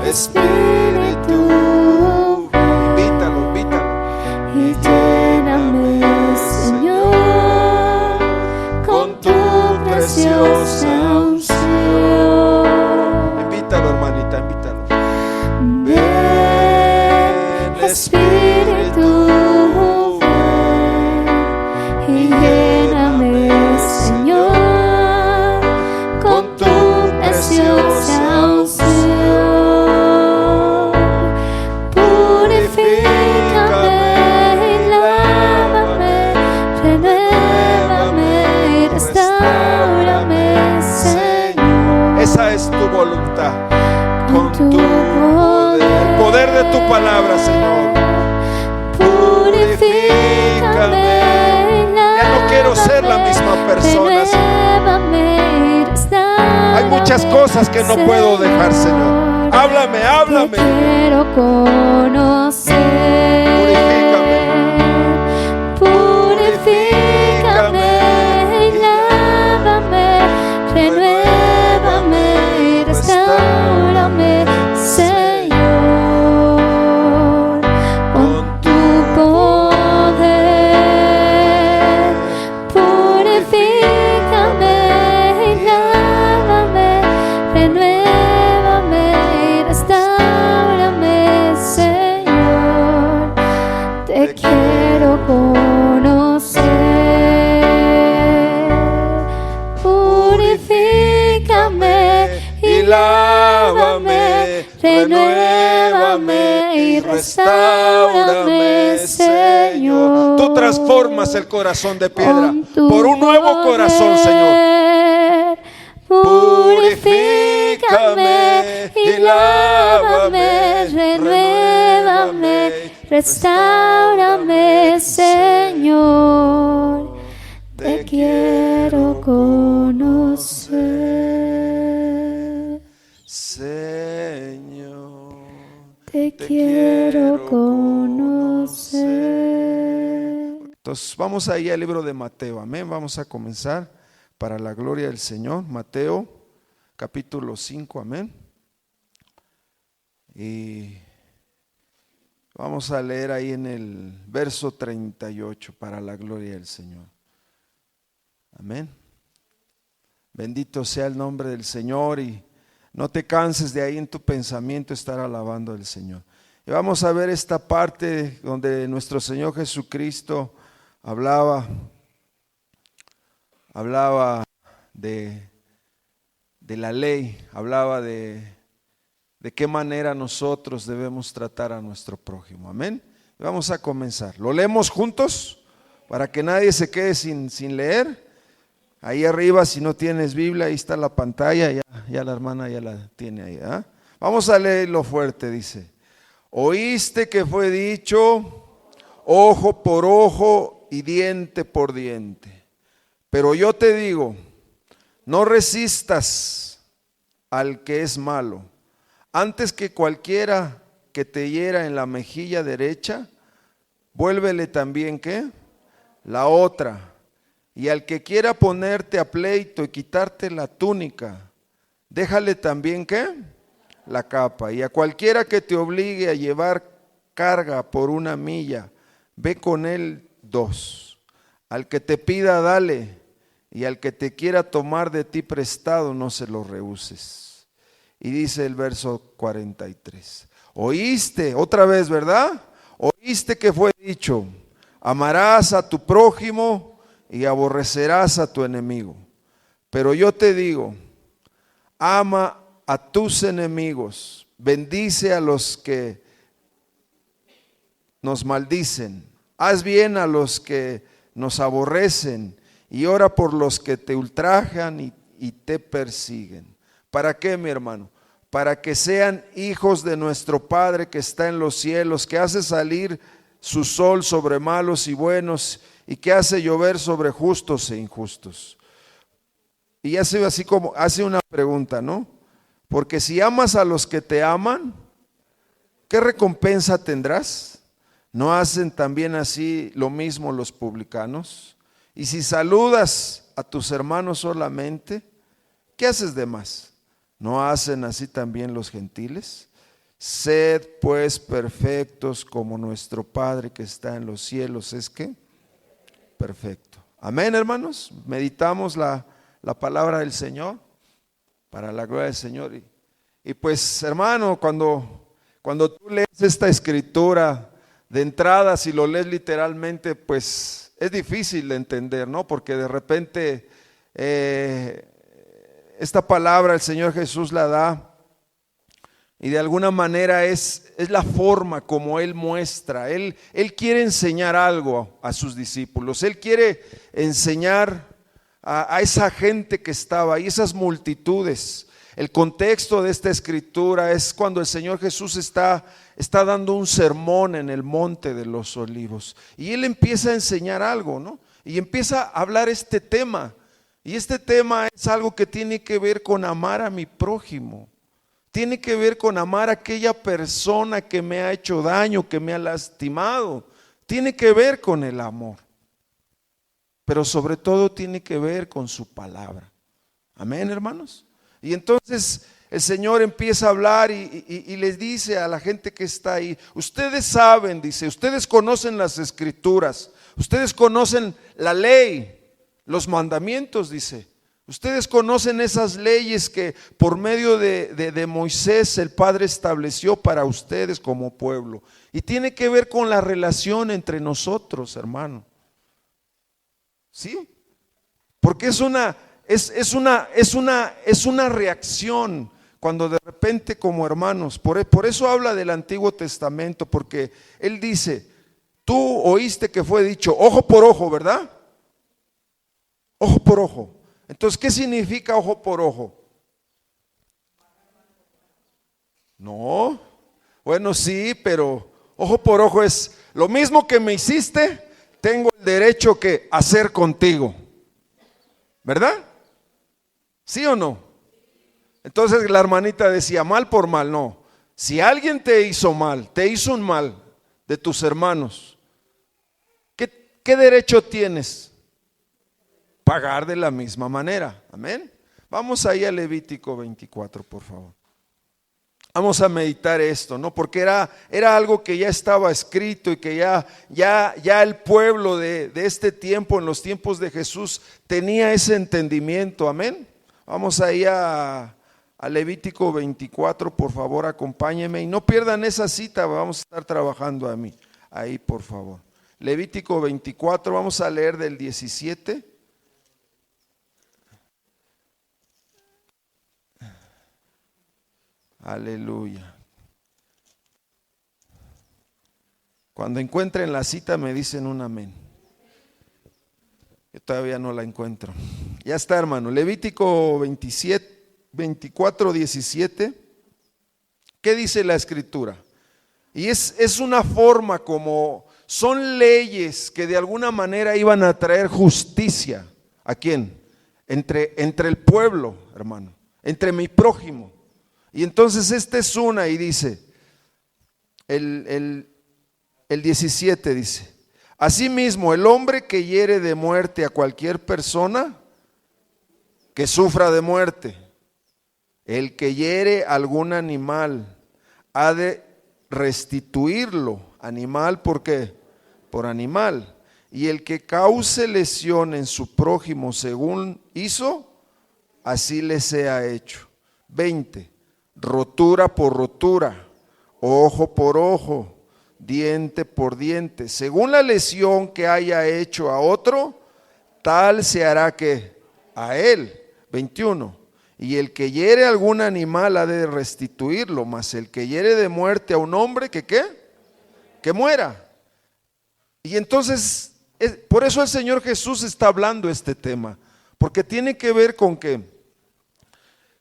Espíritu, invítalo, invítalo. Y lléname, Señor, con tu preciosa unción. Invítalo, hermanita, invítalo. Ven, Espíritu, ven y lléname, Señor, con tu preciosa unción. Purifícame y lávame, renuévame y restáurame, Señor. Esa es tu voluntad. Con tu poder, el poder de tu palabra, Señor. Purifícame. Ya no quiero ser la misma persona, Señor. Hay muchas cosas que no puedo dejar, Señor. Háblame, háblame. Te quiero conocer. Purifícame y lávame, renuévame y restáurame, Señor, con tu poder. Purifícame y lávame, renuévame y restáurame, Señor. Te quiero conocer. Purifícame y lávame, renuévame y restáurame, Señor. Tú transformas el corazón de piedra Con tu por un nuevo corazón, Señor. poder. Purifícame y lávame, renuévame, restáurame, Señor. Te quiero conocer. Señor, Te quiero conocer. entonces vamos ahí al libro de Mateo, amén. Vamos a comenzar para la gloria del Señor. Mateo capítulo 5, amén. Y vamos a leer ahí en el verso 38 para la gloria del Señor. Amén. Bendito sea el nombre del Señor y no te canses de ahí en tu pensamiento estar alabando al Señor. Y vamos a ver esta parte donde nuestro Señor Jesucristo hablaba de la ley, hablaba de qué manera nosotros debemos tratar a nuestro prójimo. Amén. Y vamos a comenzar. ¿Lo leemos juntos? Para que nadie se quede sin leer. Ahí arriba, si no tienes Biblia, ahí está la pantalla, ya la hermana ya la tiene ahí. ¿eh? Vamos a leerlo fuerte, dice. Oíste que fue dicho, ojo por ojo y diente por diente. Pero yo te digo, no resistas al que es malo. Antes que cualquiera que te hiera en la mejilla derecha, vuélvele también, ¿qué? La otra. Y al que quiera ponerte a pleito y quitarte la túnica, déjale también, ¿qué? La capa. Y a cualquiera que te obligue a llevar carga por 1 milla, ve con él 2. Al que te pida, dale, y al que te quiera tomar de ti prestado, no se lo rehuses. Y dice el verso 43, oíste, otra vez, ¿verdad? Oíste que fue dicho, amarás a tu prójimo y aborrecerás a tu enemigo. Pero yo te digo, ama a tus enemigos, bendice a los que nos maldicen, haz bien a los que nos aborrecen y ora por los que te ultrajan y te persiguen. ¿Para qué, mi hermano? Para que sean hijos de nuestro Padre que está en los cielos, que hace salir su sol sobre malos y buenos y que hace llover sobre justos e injustos. Y hace así como, hace una pregunta, ¿no? Porque si amas a los que te aman, ¿qué recompensa tendrás? ¿No hacen también así lo mismo los publicanos? Y si saludas a tus hermanos solamente, ¿qué haces de más? ¿No hacen así también los gentiles? Sed pues perfectos como nuestro Padre que está en los cielos es que perfecto. Amén, hermanos. Meditamos la palabra del Señor para la gloria del Señor. Y pues, hermano, cuando tú lees esta escritura de entrada, si lo lees literalmente, pues es difícil de entender, ¿no? Porque de repente esta palabra el Señor Jesús la da y de alguna manera es la forma como Él muestra. Él quiere enseñar algo a sus discípulos. Él quiere enseñar a esa gente que estaba ahí, esas multitudes. El contexto de esta escritura es cuando el Señor Jesús está dando un sermón en el monte de los olivos. Y Él empieza a enseñar algo, ¿no? Y empieza a hablar este tema. Y este tema es algo que tiene que ver con amar a mi prójimo. Tiene que ver con amar a aquella persona que me ha hecho daño, que me ha lastimado. Tiene que ver con el amor. Pero sobre todo tiene que ver con su palabra. Amén, hermanos. Y entonces el Señor empieza a hablar y les dice a la gente que está ahí, ustedes saben, dice, ustedes conocen las escrituras, ustedes conocen la ley, los mandamientos, dice. Ustedes conocen esas leyes que por medio de Moisés el Padre estableció para ustedes como pueblo. Y tiene que ver con la relación entre nosotros, hermano. ¿Sí? Porque es una reacción cuando de repente como hermanos, por eso habla del Antiguo Testamento, porque Él dice, tú oíste que fue dicho ojo por ojo, ¿verdad? Ojo por ojo. Entonces, ¿qué significa ojo por ojo? No, bueno sí, pero ojo por ojo es lo mismo que me hiciste, tengo el derecho que hacer contigo, ¿verdad? ¿Sí o no? Entonces la hermanita decía, mal por mal, no. Si alguien te hizo mal, te hizo un mal de tus hermanos, ¿qué derecho tienes? Pagar de la misma manera. Amén. Vamos ahí a Levítico 24, por favor. Vamos a meditar esto, ¿no? Porque era algo que ya estaba escrito y que ya el pueblo de este tiempo, en los tiempos de Jesús, tenía ese entendimiento. Amén. Vamos ahí a Levítico 24, por favor, acompáñenme. Y no pierdan esa cita, vamos a estar trabajando ahí, por favor. Levítico 24, vamos a leer del 17. Aleluya. Cuando encuentren la cita me dicen un amén. Yo todavía no la encuentro. Ya está, hermano. Levítico 24, 17. ¿Qué dice la escritura? Y es una forma como son leyes que de alguna manera iban a traer justicia. ¿A quién? Entre el pueblo, hermano. Entre mi prójimo. Y entonces esta es una y dice, el 17 dice, asimismo el hombre que hiere de muerte a cualquier persona, que sufra de muerte. El que hiere algún animal, ha de restituirlo. Animal, ¿por qué? Por animal. Y el que cause lesión en su prójimo según hizo, así le sea hecho. 20. Rotura por rotura, ojo por ojo, diente por diente. Según la lesión que haya hecho a otro, tal se hará que a él. 21. Y el que hiere algún animal ha de restituirlo, mas el que hiere de muerte a un hombre, ¿que qué? Que muera. Y entonces, por eso el Señor Jesús está hablando este tema, porque tiene que ver con qué,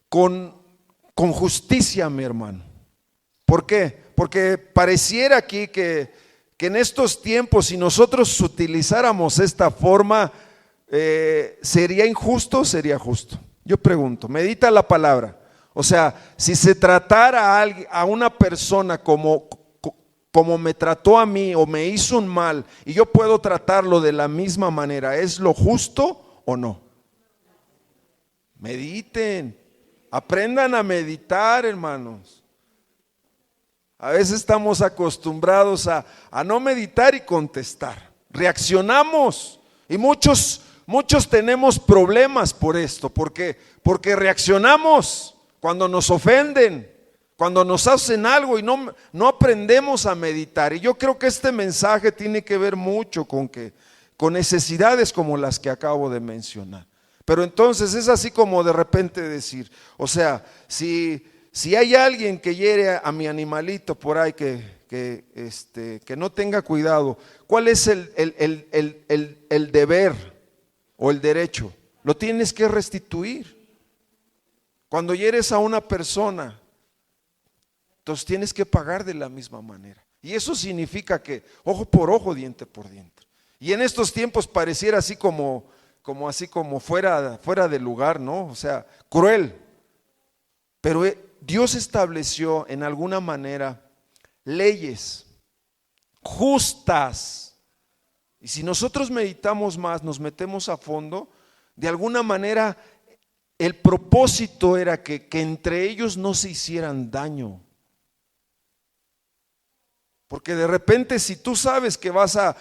con justicia, mi hermano. ¿Por qué? Porque pareciera aquí que en estos tiempos, si nosotros utilizáramos esta forma, ¿sería injusto o sería justo? Yo pregunto, medita la palabra. O sea, si se tratara a una persona como me trató a mí o me hizo un mal y yo puedo tratarlo de la misma manera, ¿es lo justo o no? Mediten. Aprendan a meditar, hermanos. A veces estamos acostumbrados a no meditar y contestar. Reaccionamos y muchos tenemos problemas por esto, porque reaccionamos cuando nos ofenden, cuando nos hacen algo y no aprendemos a meditar. Y yo creo que este mensaje tiene que ver mucho con necesidades como las que acabo de mencionar. Pero entonces es así como de repente decir, o sea, si hay alguien que hiere a mi animalito por ahí que no tenga cuidado, ¿cuál es el deber o el derecho? Lo tienes que restituir. Cuando hieres a una persona, entonces tienes que pagar de la misma manera. Y eso significa que ojo por ojo, diente por diente. Y en estos tiempos pareciera así como fuera de lugar, ¿no? O sea, cruel. Pero Dios estableció en alguna manera leyes justas. Y si nosotros meditamos más, nos metemos a fondo, de alguna manera el propósito era que entre ellos no se hicieran daño. Porque de repente si tú sabes que vas a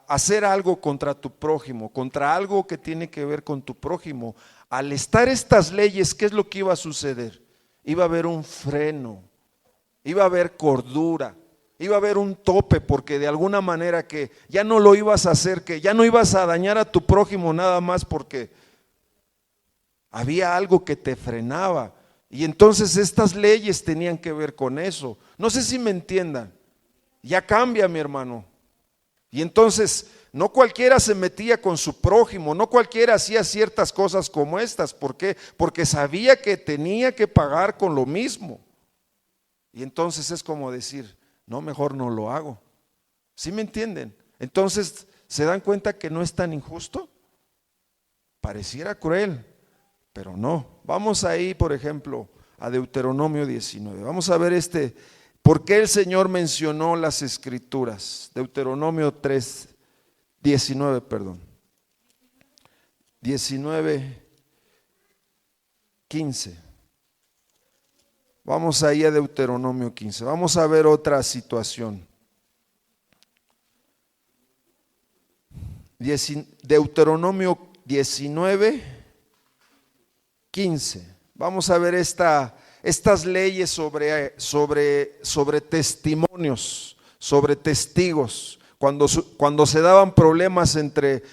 hacer algo contra tu prójimo, contra algo que tiene que ver con tu prójimo, al estar estas leyes, ¿qué es lo que iba a suceder? Iba a haber un freno, iba a haber cordura, iba a haber un tope, porque de alguna manera que ya no lo ibas a hacer, que ya no ibas a dañar a tu prójimo nada más porque había algo que te frenaba. Y entonces estas leyes tenían que ver con eso. No sé si me entiendan. Ya cambia, mi hermano. Y entonces no cualquiera se metía con su prójimo, no cualquiera hacía ciertas cosas como estas. ¿Por qué? Porque sabía que tenía que pagar con lo mismo. Y entonces es como decir, no, mejor no lo hago. ¿Sí me entienden? Entonces, ¿se dan cuenta que no es tan injusto? Pareciera cruel, pero no. Vamos ahí, por ejemplo, a Deuteronomio 19. Vamos a ver ¿por qué el Señor mencionó las escrituras? Deuteronomio 19, 15. Vamos ahí a Deuteronomio 15. Vamos a ver otra situación. Deuteronomio 19, 15. Vamos a ver estas leyes sobre testimonios, sobre testigos. Cuando se daban problemas entre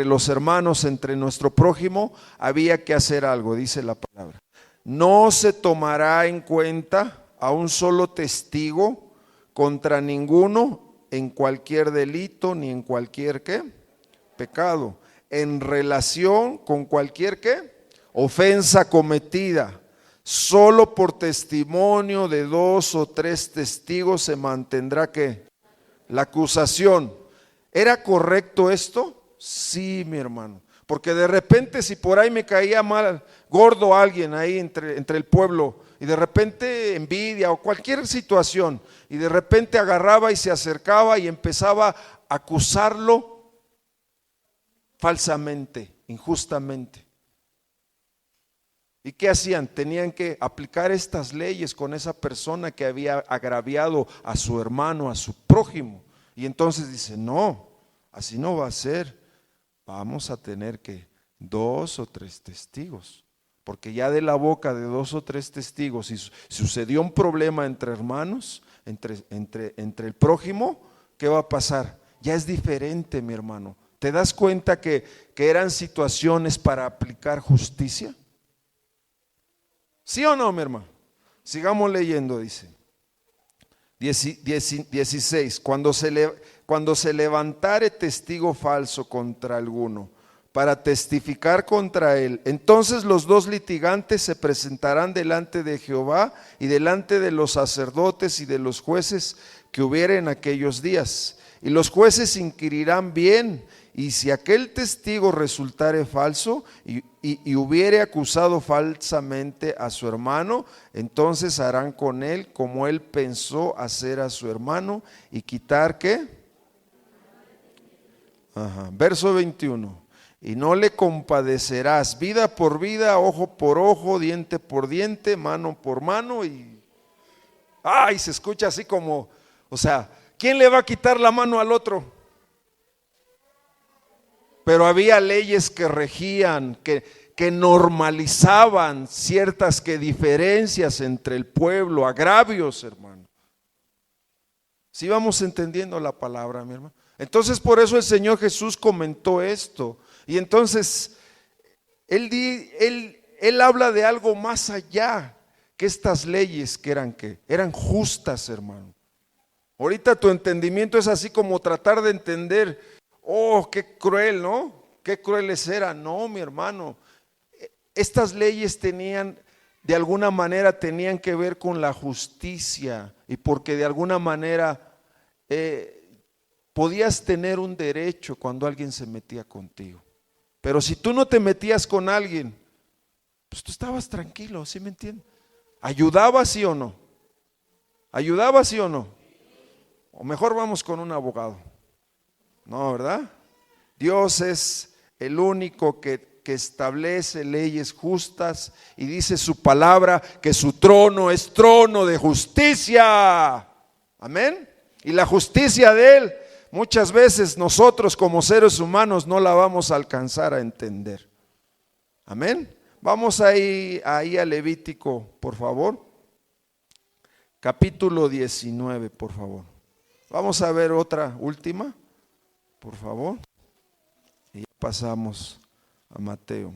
los hermanos, entre nuestro prójimo, había que hacer algo, dice la palabra. No se tomará en cuenta a un solo testigo contra ninguno en cualquier delito ni en cualquier pecado, en relación con cualquier ofensa cometida. Solo por testimonio de 2 o 3 testigos se mantendrá la acusación. ¿Era correcto esto? Sí, mi hermano. Porque de repente si por ahí me caía mal, gordo alguien ahí entre el pueblo, y de repente envidia o cualquier situación, y de repente agarraba y se acercaba y empezaba a acusarlo falsamente, injustamente. ¿Y qué hacían? Tenían que aplicar estas leyes con esa persona que había agraviado a su hermano, a su prójimo. Y entonces dice, no, así no va a ser. Vamos a tener que 2 o 3 testigos. Porque ya de la boca de 2 o 3 testigos, si sucedió un problema entre hermanos, entre el prójimo, ¿qué va a pasar? Ya es diferente, mi hermano. ¿Te das cuenta que eran situaciones para aplicar justicia? ¿Sí o no, mi hermano? Sigamos leyendo, dice. 16. Cuando se levantare testigo falso contra alguno para testificar contra él, entonces los 2 litigantes se presentarán delante de Jehová y delante de los sacerdotes y de los jueces que hubiere en aquellos días. Y los jueces inquirirán bien, y si aquel testigo resultare falso y hubiere acusado falsamente a su hermano, entonces harán con él como él pensó hacer a su hermano y quitar ¿qué? Verso 21. Y no le compadecerás vida por vida, ojo por ojo, diente por diente, mano por mano. Y Ay, se escucha así como, o sea, ¿quién le va a quitar la mano al otro? Pero había leyes que regían, que normalizaban ciertas diferencias entre el pueblo, agravios, hermano. ¿Sí vamos entendiendo la palabra, mi hermano? Entonces por eso el Señor Jesús comentó esto. Y entonces Él habla de algo más allá que estas leyes que eran justas, hermano. Ahorita tu entendimiento es así como tratar de entender, oh, qué cruel, ¿no? Qué crueles eran. No, mi hermano, estas leyes de alguna manera tenían que ver con la justicia, y porque de alguna manera podías tener un derecho cuando alguien se metía contigo. Pero si tú no te metías con alguien, pues tú estabas tranquilo, ¿sí me entiendes? ¿Ayudaba sí o no? ¿Ayudaba sí o no? O mejor vamos con un abogado. No, ¿verdad? Dios es el único que establece leyes justas, y dice su palabra que su trono es trono de justicia. Amén. Y la justicia de Él, muchas veces nosotros como seres humanos no la vamos a alcanzar a entender. Amén. Vamos ahí a Levítico, por favor. Capítulo 19, por favor. Vamos a ver otra última, por favor. Y ya pasamos a Mateo.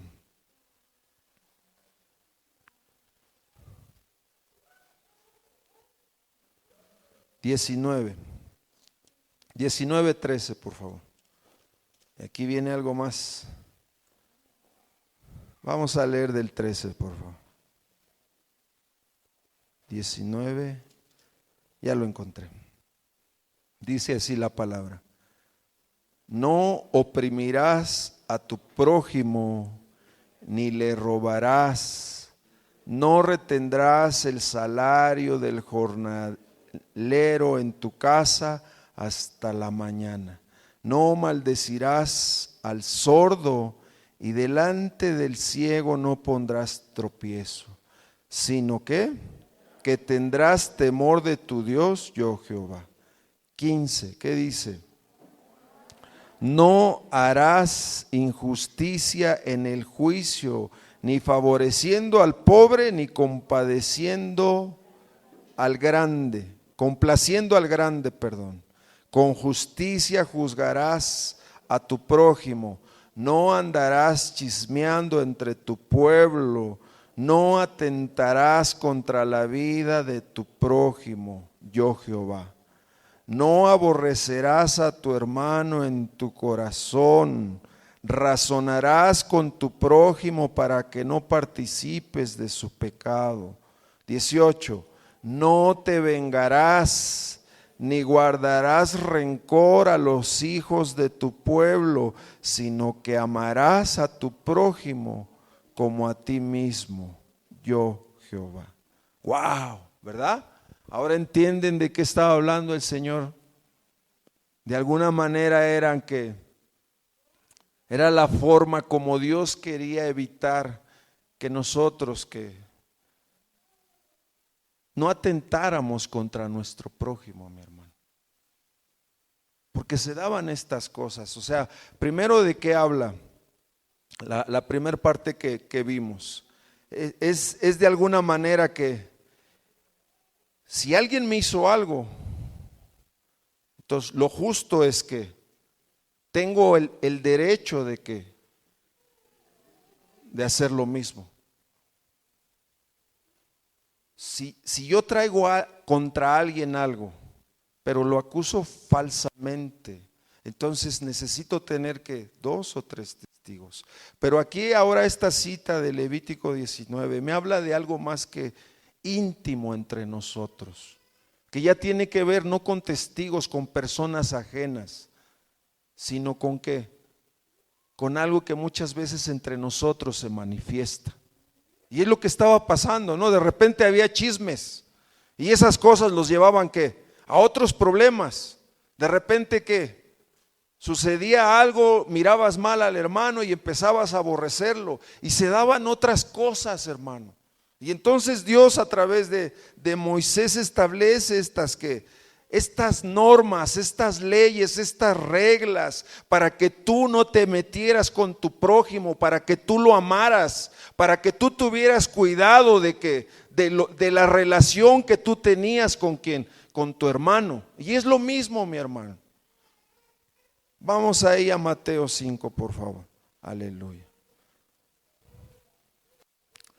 Diecinueve 13, por favor. Y aquí viene algo más. Vamos a leer del 13, por favor. 19, ya lo encontré. Dice así la palabra: no oprimirás a tu prójimo, ni le robarás, no retendrás el salario del jornalero en tu casa hasta la mañana. No maldecirás al sordo, y delante del ciego no pondrás tropiezo, sino que tendrás temor de tu Dios, yo Jehová. 15, ¿qué dice? No harás injusticia en el juicio, ni favoreciendo al pobre, ni complaciendo al grande. Con justicia juzgarás a tu prójimo. No andarás chismeando entre tu pueblo, no atentarás contra la vida de tu prójimo, yo Jehová. No aborrecerás a tu hermano en tu corazón, razonarás con tu prójimo para que no participes de su pecado. 18. No te vengarás, ni guardarás rencor a los hijos de tu pueblo, sino que amarás a tu prójimo como a ti mismo, yo Jehová. Wow, ¿verdad? Ahora entienden de qué estaba hablando el Señor. De alguna manera era la forma como Dios quería evitar que nosotros no atentáramos contra nuestro prójimo, mi hermano. Porque se daban estas cosas. O sea, primero, ¿de qué habla? La primera parte que vimos es de alguna manera que si alguien me hizo algo, entonces lo justo es que tengo el derecho de hacer lo mismo. Si yo traigo contra alguien algo, pero lo acuso falsamente, entonces necesito tener 2 o 3 testigos. Pero aquí ahora esta cita de Levítico 19 me habla de algo más que íntimo entre nosotros, que ya tiene que ver no con testigos, con personas ajenas, sino con ¿qué? Con algo que muchas veces entre nosotros se manifiesta. Y es lo que estaba pasando, ¿no? De repente había chismes y esas cosas los llevaban ¿qué? A otros problemas. De repente ¿qué? Sucedía algo, mirabas mal al hermano y empezabas a aborrecerlo, y se daban otras cosas, hermano. Y entonces Dios a través de Moisés establece estas normas, estas leyes, estas reglas, para que tú no te metieras con tu prójimo, para que tú lo amaras, para que tú tuvieras cuidado de la relación que tú tenías con tu hermano. Y es lo mismo, mi hermano. Vamos ahí a Mateo 5, por favor. Aleluya.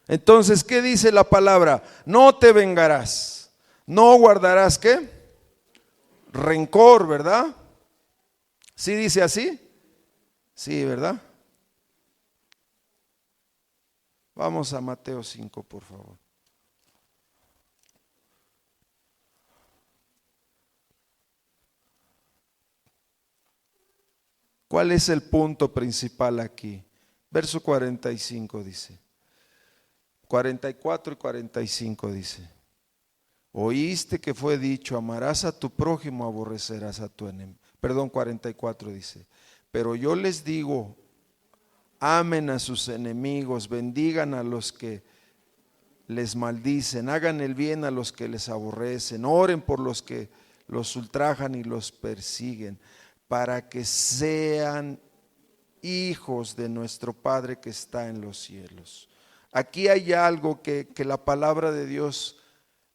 Entonces, ¿qué dice la palabra? No te vengarás, no guardarás, ¿qué? Rencor, ¿verdad? ¿Sí dice así? Sí, ¿verdad? Vamos a Mateo 5, por favor. ¿Cuál es el punto principal aquí? Verso 45 dice. 44 y 45 dice. Oíste que fue dicho, amarás a tu prójimo, aborrecerás a tu enemigo. Perdón, 44 dice. Pero yo les digo, amen a sus enemigos, bendigan a los que les maldicen, hagan el bien a los que les aborrecen, oren por los que los ultrajan y los persiguen, para que sean hijos de nuestro Padre que está en los cielos. Aquí hay algo que la palabra de Dios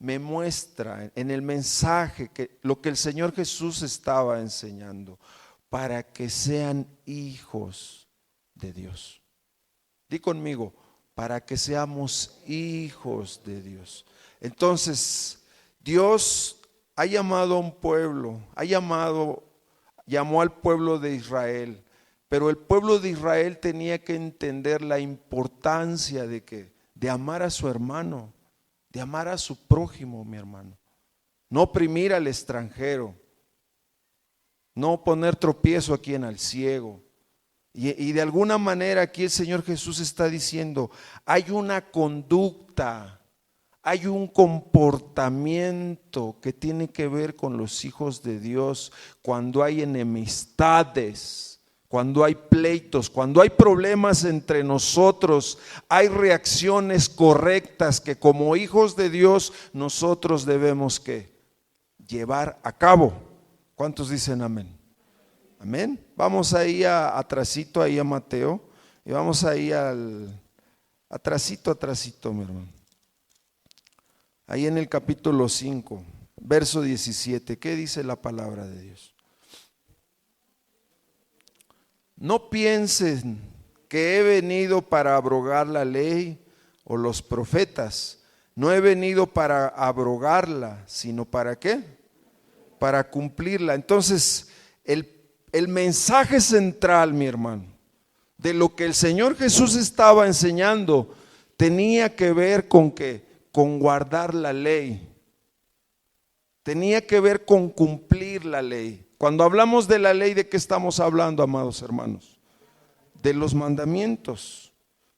me muestra en el mensaje, que lo que el Señor Jesús estaba enseñando, para que sean hijos de Dios. Di conmigo, para que seamos hijos de Dios. Entonces, Dios ha llamado a un pueblo, llamó al pueblo de Israel, pero el pueblo de Israel tenía que entender la importancia de amar a su hermano, de amar a su prójimo, mi hermano. No oprimir al extranjero, no poner tropiezo a quien al ciego. Y de alguna manera aquí el Señor Jesús está diciendo, hay una conducta, hay un comportamiento que tiene que ver con los hijos de Dios cuando hay enemistades, cuando hay pleitos, cuando hay problemas entre nosotros. Hay reacciones correctas que como hijos de Dios nosotros debemos que llevar a cabo. ¿Cuántos dicen amén? Amén. Vamos ahí atrasito, ahí a Mateo, y vamos ahí atrasito, mi hermano. Ahí en el capítulo 5, verso 17, ¿qué dice la palabra de Dios? No piensen que he venido para abrogar la ley o los profetas. No he venido para abrogarla, sino ¿para qué? Para cumplirla. Entonces, el mensaje central, mi hermano, de lo que el Señor Jesús estaba enseñando, tenía que ver con guardar la ley. Tenía que ver con cumplir la ley. Cuando hablamos de la ley, ¿de qué estamos hablando, amados hermanos? De los mandamientos.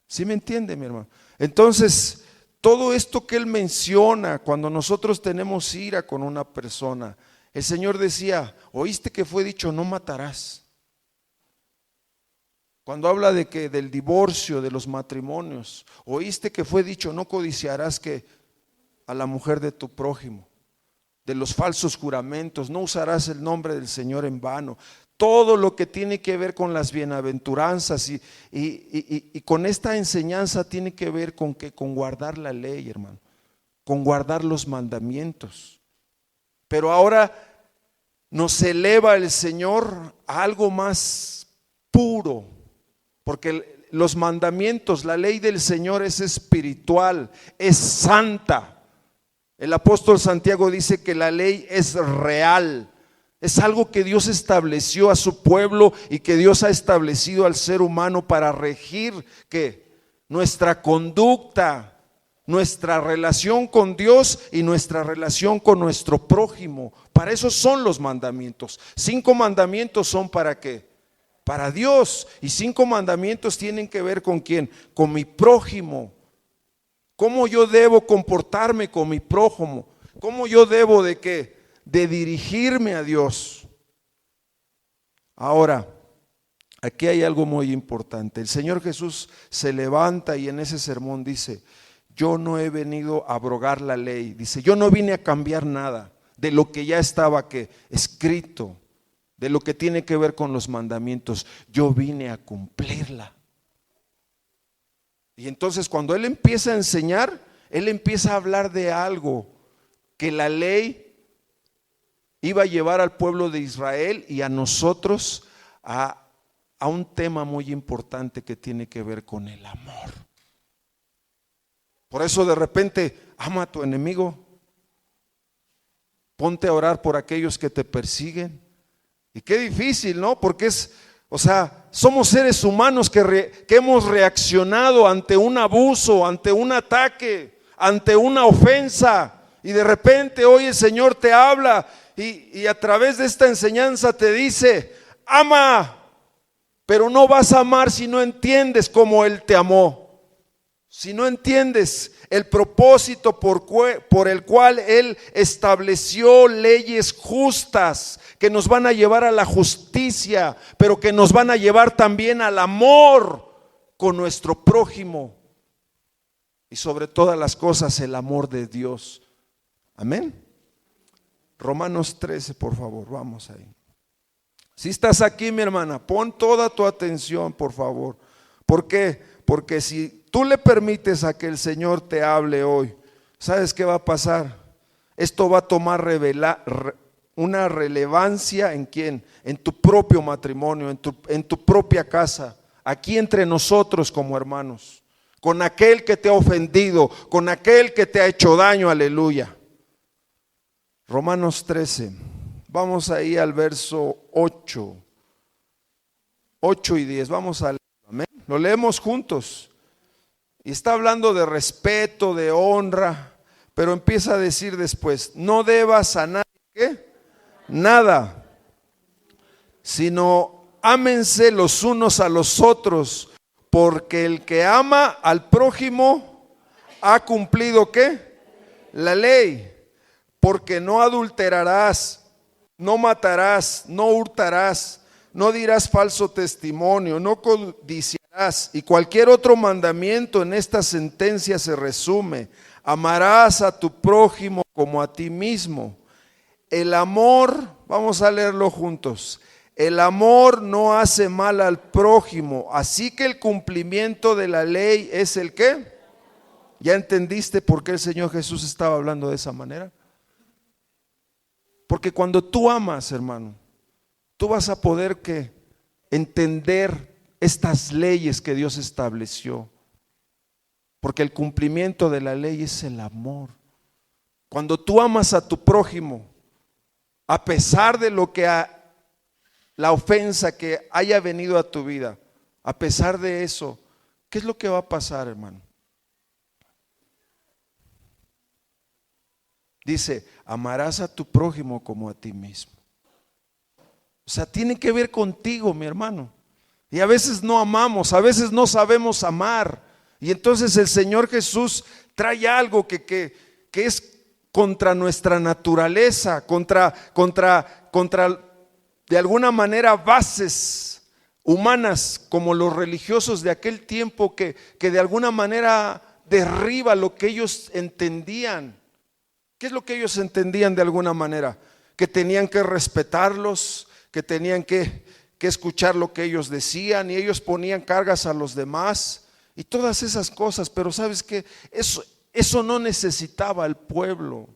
¿Sí me entiende, mi hermano? Entonces, todo esto que él menciona, cuando nosotros tenemos ira con una persona, el Señor decía, oíste que fue dicho, no matarás. Cuando habla del divorcio, de los matrimonios, oíste que fue dicho, no codiciarás a la mujer de tu prójimo. De los falsos juramentos, no usarás el nombre del Señor en vano. Todo lo que tiene que ver con las bienaventuranzas y con esta enseñanza tiene que ver con guardar la ley, hermano, con guardar los mandamientos. Pero ahora nos eleva el Señor a algo más puro, porque los mandamientos, la ley del Señor es espiritual, es santa. El apóstol Santiago dice que la ley es real, es algo que Dios estableció a su pueblo y que Dios ha establecido al ser humano para regir nuestra conducta, nuestra relación con Dios y nuestra relación con nuestro prójimo. Para eso son los mandamientos. 5 mandamientos son ¿para qué? Para Dios. Y 5 mandamientos tienen que ver ¿con quién? Con mi prójimo. ¿Cómo yo debo comportarme con mi prójimo? ¿Cómo yo debo de dirigirme a Dios? Ahora, aquí hay algo muy importante. El Señor Jesús se levanta y en ese sermón dice, yo no he venido a abrogar la ley. Dice, yo no vine a cambiar nada de lo que ya estaba escrito, de lo que tiene que ver con los mandamientos. Yo vine a cumplirla. Y entonces cuando él empieza a enseñar, él empieza a hablar de algo que la ley iba a llevar al pueblo de Israel y a nosotros a un tema muy importante que tiene que ver con el amor. Por eso de repente, ama a tu enemigo, ponte a orar por aquellos que te persiguen. Y qué difícil, ¿no? Porque somos seres humanos que hemos reaccionado ante un abuso, ante un ataque, ante una ofensa. Y de repente hoy el Señor te habla y a través de esta enseñanza te dice, ama, pero no vas a amar si no entiendes cómo Él te amó. Si no entiendes el propósito por el cual Él estableció leyes justas que nos van a llevar a la justicia, pero que nos van a llevar también al amor con nuestro prójimo. Y sobre todas las cosas, el amor de Dios. Amén. Romanos 13, por favor, vamos ahí. Si estás aquí, mi hermana, pon toda tu atención, por favor. ¿Por qué? Porque si tú le permites a que el Señor te hable hoy, ¿sabes qué va a pasar? Esto va a tomar una relevancia ¿en quién? En tu propio matrimonio, en tu propia casa, aquí entre nosotros como hermanos, con aquel que te ha ofendido, con aquel que te ha hecho daño, aleluya. Romanos 13, vamos ahí al verso 8 y 10, vamos a leer, amén. Lo leemos juntos. Y está hablando de respeto, de honra, pero empieza a decir después, no debas a nadie, ¿qué? Nada, sino ámense los unos a los otros, porque el que ama al prójimo ha cumplido, ¿qué? La ley. Porque no adulterarás, no matarás, no hurtarás, no dirás falso testimonio, no codiciarás. Y cualquier otro mandamiento en esta sentencia se resume: amarás a tu prójimo como a ti mismo. El amor, vamos a leerlo juntos. El amor no hace mal al prójimo, así que el cumplimiento de la ley es el ¿qué? ¿Ya entendiste por qué el Señor Jesús estaba hablando de esa manera? Porque cuando tú amas, hermano, tú vas a poder entender estas leyes que Dios estableció. Porque el cumplimiento de la ley es el amor. Cuando tú amas a tu prójimo, a pesar de la ofensa que haya venido a tu vida, a pesar de eso, ¿qué es lo que va a pasar, hermano? Dice, amarás a tu prójimo como a ti mismo. O sea, tiene que ver contigo, mi hermano. Y a veces no amamos, a veces no sabemos amar. Y entonces el Señor Jesús trae algo que es contra nuestra naturaleza, contra de alguna manera bases humanas, como los religiosos de aquel tiempo que de alguna manera derriba lo que ellos entendían. ¿Qué es lo que ellos entendían de alguna manera? Que tenían que respetarlos, que tenían que escuchar lo que ellos decían, y ellos ponían cargas a los demás y todas esas cosas. Pero ¿sabes qué? Eso no necesitaba el pueblo,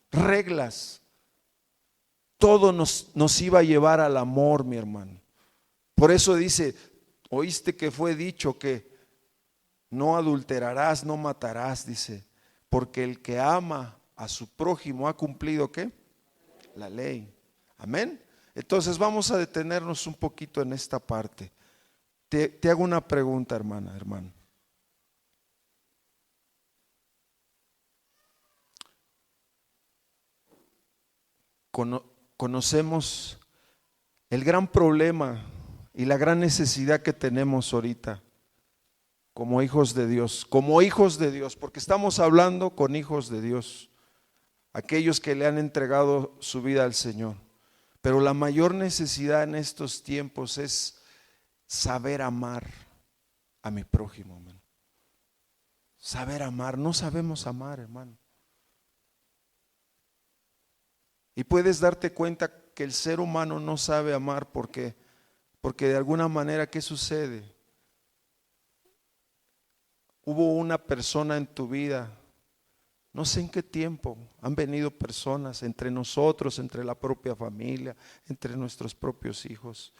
reglas. Todo nos iba a llevar al amor, mi hermano. Por eso dice, oíste que fue dicho que no adulterarás, no matarás, dice, porque el que ama a su prójimo ha cumplido ¿qué? La ley. Amén. Entonces vamos a detenernos un poquito en esta parte. Te hago una pregunta, hermano. Conocemos el gran problema y la gran necesidad que tenemos ahorita como hijos de Dios, porque estamos hablando con hijos de Dios, aquellos que le han entregado su vida al Señor. Pero la mayor necesidad en estos tiempos es saber amar a mi prójimo, man. saber amar. No sabemos amar, hermano. Y puedes darte cuenta que el ser humano no sabe amar porque de alguna manera, ¿qué sucede? Hubo una persona en tu vida, no sé en qué tiempo, han venido personas entre nosotros, entre la propia familia, entre nuestros propios hijos,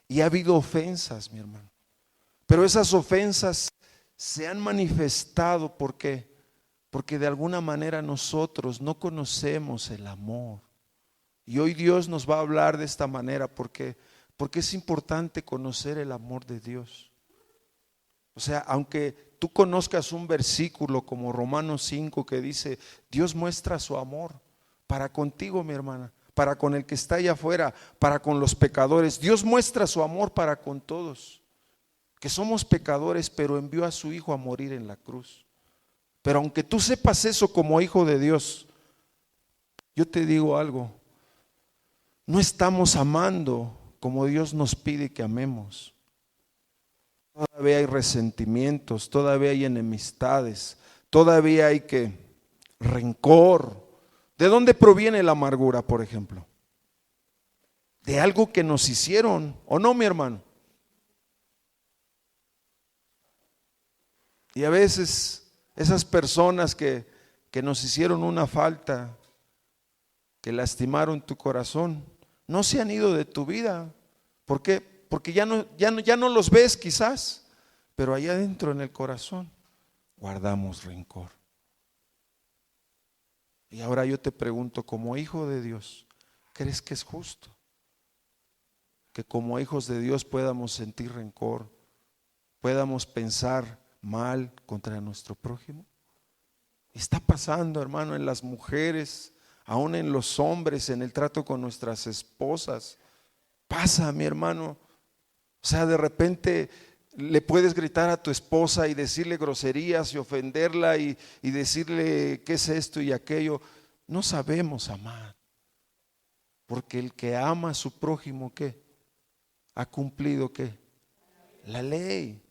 y ha habido ofensas, mi hermano. Pero esas ofensas se han manifestado porque de alguna manera nosotros no conocemos el amor. Y hoy Dios nos va a hablar de esta manera porque es importante conocer el amor de Dios. O sea, aunque tú conozcas un versículo como Romanos 5 que dice, Dios muestra su amor para contigo, mi hermana, para con el que está allá afuera, para con los pecadores. Dios muestra su amor para con todos, que somos pecadores, pero envió a su Hijo a morir en la cruz. Pero aunque tú sepas eso como hijo de Dios, yo te digo algo, no estamos amando como Dios nos pide que amemos. Todavía hay resentimientos, todavía hay enemistades, todavía hay rencor. ¿De dónde proviene la amargura, por ejemplo? De algo que nos hicieron, ¿o no, mi hermano? Y a veces esas personas que nos hicieron una falta, que lastimaron tu corazón, no se han ido de tu vida. ¿Por qué? Porque ya no los ves quizás, pero allá adentro en el corazón guardamos rencor. Y ahora yo te pregunto, como hijo de Dios, ¿crees que es justo que como hijos de Dios podamos sentir rencor, podamos pensar mal contra nuestro prójimo? Está pasando, hermano, en las mujeres, aún en los hombres, en el trato con nuestras esposas. Pasa, mi hermano. O sea, de repente le puedes gritar a tu esposa y decirle groserías y ofenderla y decirle qué es esto y aquello. No sabemos amar, porque el que ama a su prójimo, ¿qué? ¿Ha cumplido qué? La ley.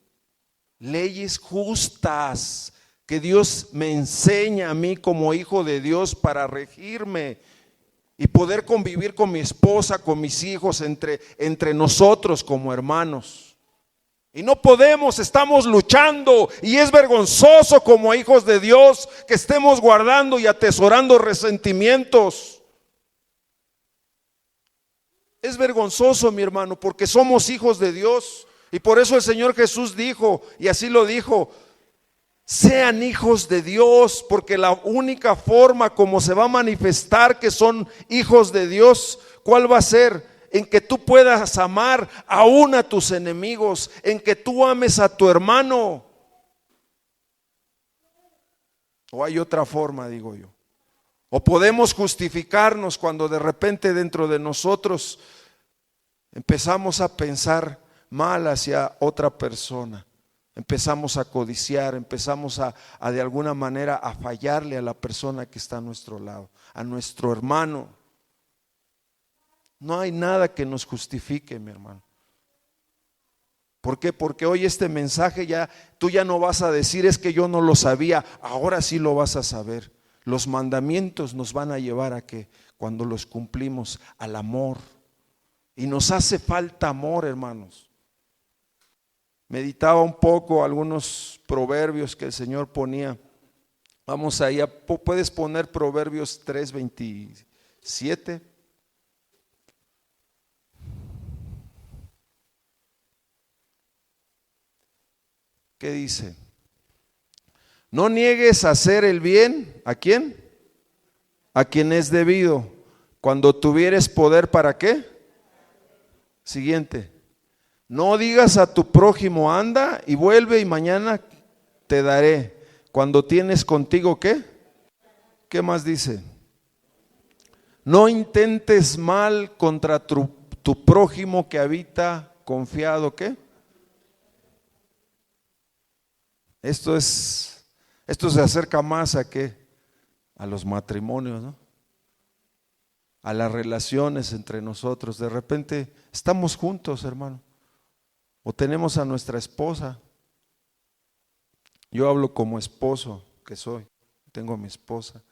Leyes justas que Dios me enseña a mí como hijo de Dios para regirme y poder convivir con mi esposa, con mis hijos, entre nosotros como hermanos. Y no podemos, estamos luchando, y es vergonzoso como hijos de Dios que estemos guardando y atesorando resentimientos. Es vergonzoso, mi hermano, porque somos hijos de Dios. Y por eso el Señor Jesús dijo, y así lo dijo, sean hijos de Dios, porque la única forma como se va a manifestar que son hijos de Dios, ¿cuál va a ser? En que tú puedas amar aún a tus enemigos, en que tú ames a tu hermano. ¿O hay otra forma, digo yo? ¿O podemos justificarnos cuando de repente dentro de nosotros empezamos a pensar mal hacia otra persona? Empezamos a codiciar, empezamos a de alguna manera a fallarle a la persona que está a nuestro lado, a nuestro hermano. No hay nada que nos justifique, mi hermano. ¿Por qué? Porque hoy este mensaje tú ya no vas a decir es que yo no lo sabía, ahora sí lo vas a saber. Los mandamientos nos van a llevar a que cuando los cumplimos al amor. Y nos hace falta amor, hermanos. Meditaba un poco algunos proverbios que el Señor ponía. Vamos allá, puedes poner Proverbios 3:27. ¿Qué dice? No niegues a hacer el bien, ¿a quién? A quien es debido, cuando tuvieres poder, ¿para qué? Siguiente. No digas a tu prójimo, anda y vuelve y mañana te daré, cuando tienes contigo, ¿qué? ¿Qué más dice? No intentes mal contra tu prójimo que habita confiado, ¿qué? Esto se acerca más a qué? A los matrimonios, ¿no? A las relaciones entre nosotros. De repente estamos juntos, hermano, o tenemos a nuestra esposa Yo hablo como esposo que soy, tengo a mi esposa,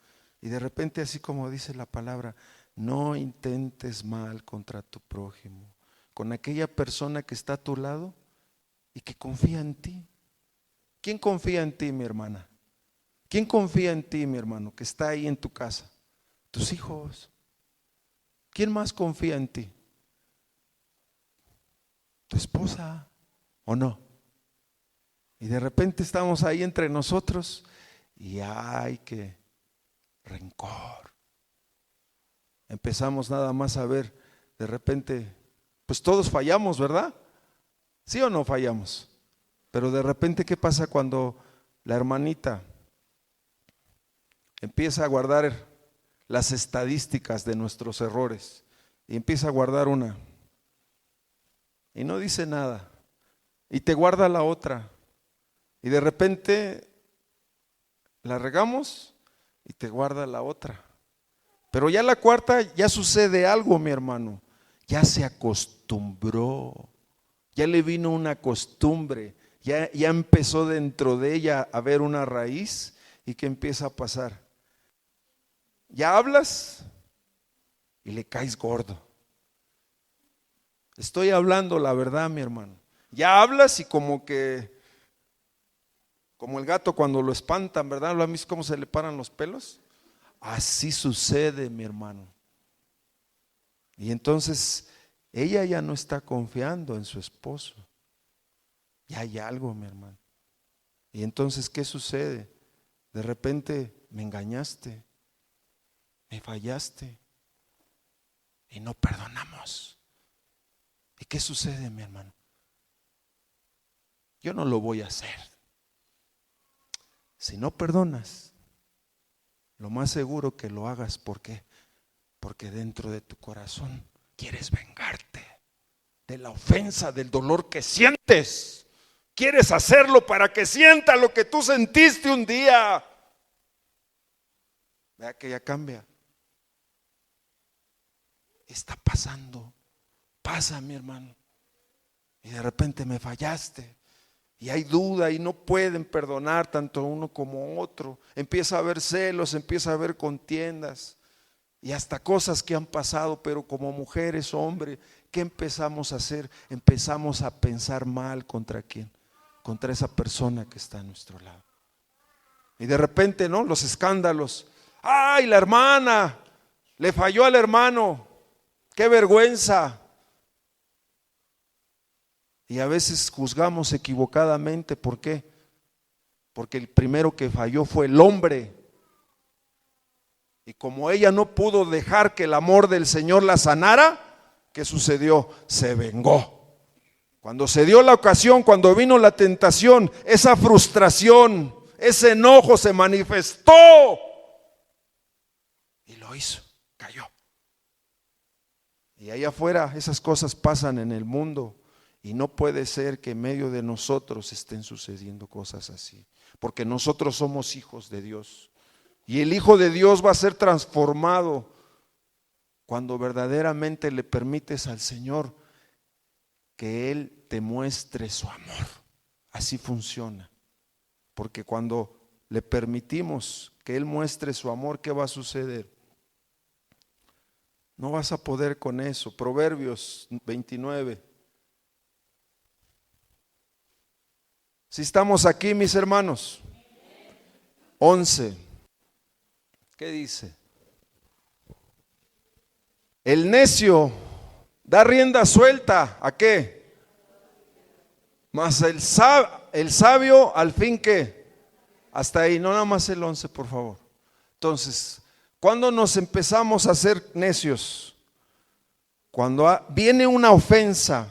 y de repente, así como dice la palabra, no intentes mal contra tu prójimo, con aquella persona que está a tu lado y que confía en ti. ¿Quién confía en ti, mi hermana? ¿Quién confía en ti, mi hermano, que está ahí en tu casa? Tus hijos. ¿Quién más confía en ti? ¿Tu esposa o no? Y de repente estamos ahí entre nosotros y hay que rencor. Empezamos nada más a ver, de repente, pues todos fallamos, ¿verdad? ¿Sí o no fallamos? Pero de repente, ¿qué pasa cuando la hermanita empieza a guardar las estadísticas de nuestros errores y empieza a guardar una y no dice nada y te guarda la otra y de repente la regamos y te guarda la otra, pero ya la cuarta ya sucede algo, mi hermano, ya se acostumbró, ya le vino una costumbre, ya empezó dentro de ella a ver una raíz. ¿Y qué empieza a pasar? Ya hablas y le caes gordo. Estoy hablando la verdad, mi hermano. Ya hablas y como el gato cuando lo espantan, ¿verdad? ¿Lo han visto cómo se le paran los pelos? Así sucede, mi hermano. Y entonces ella ya no está confiando en su esposo. Ya hay algo, mi hermano. Y entonces, ¿qué sucede? De repente me engañaste, me fallaste y no perdonamos. ¿Y qué sucede, mi hermano? Yo no lo voy a hacer. Si no perdonas, lo más seguro que lo hagas, ¿por qué? Porque dentro de tu corazón quieres vengarte de la ofensa, del dolor que sientes. Quieres hacerlo para que sienta lo que tú sentiste un día. Vea que ya cambia. Está pasando. Pasa, mi hermano. Y de repente me fallaste. Y hay duda y no pueden perdonar tanto uno como otro. Empieza a haber celos, empieza a haber contiendas. Y hasta cosas que han pasado, pero como mujeres, hombre, ¿qué empezamos a hacer? Empezamos a pensar mal contra quién, contra esa persona que está a nuestro lado. Y de repente, ¿no? Los escándalos. ¡Ay, la hermana! Le falló al hermano. ¡Qué vergüenza! Y a veces juzgamos equivocadamente. ¿Por qué? Porque el primero que falló fue el hombre. Y como ella no pudo dejar que el amor del Señor la sanara, ¿qué sucedió? Se vengó. Cuando se dio la ocasión, cuando vino la tentación, esa frustración, ese enojo se manifestó. Y lo hizo, cayó. Y allá afuera esas cosas pasan en el mundo. Y no puede ser que en medio de nosotros estén sucediendo cosas así. Porque nosotros somos hijos de Dios. Y el Hijo de Dios va a ser transformado cuando verdaderamente le permites al Señor que Él te muestre su amor. Así funciona. Porque cuando le permitimos que Él muestre su amor, ¿qué va a suceder? No vas a poder con eso. Proverbios 29. Si estamos aquí, mis hermanos. 11. ¿Qué dice? El necio da rienda suelta, ¿a qué? Mas el sabio al fin, ¿qué? Hasta ahí, no nada más el 11, por favor. Entonces, ¿cuándo nos empezamos a hacer necios? Cuando viene una ofensa.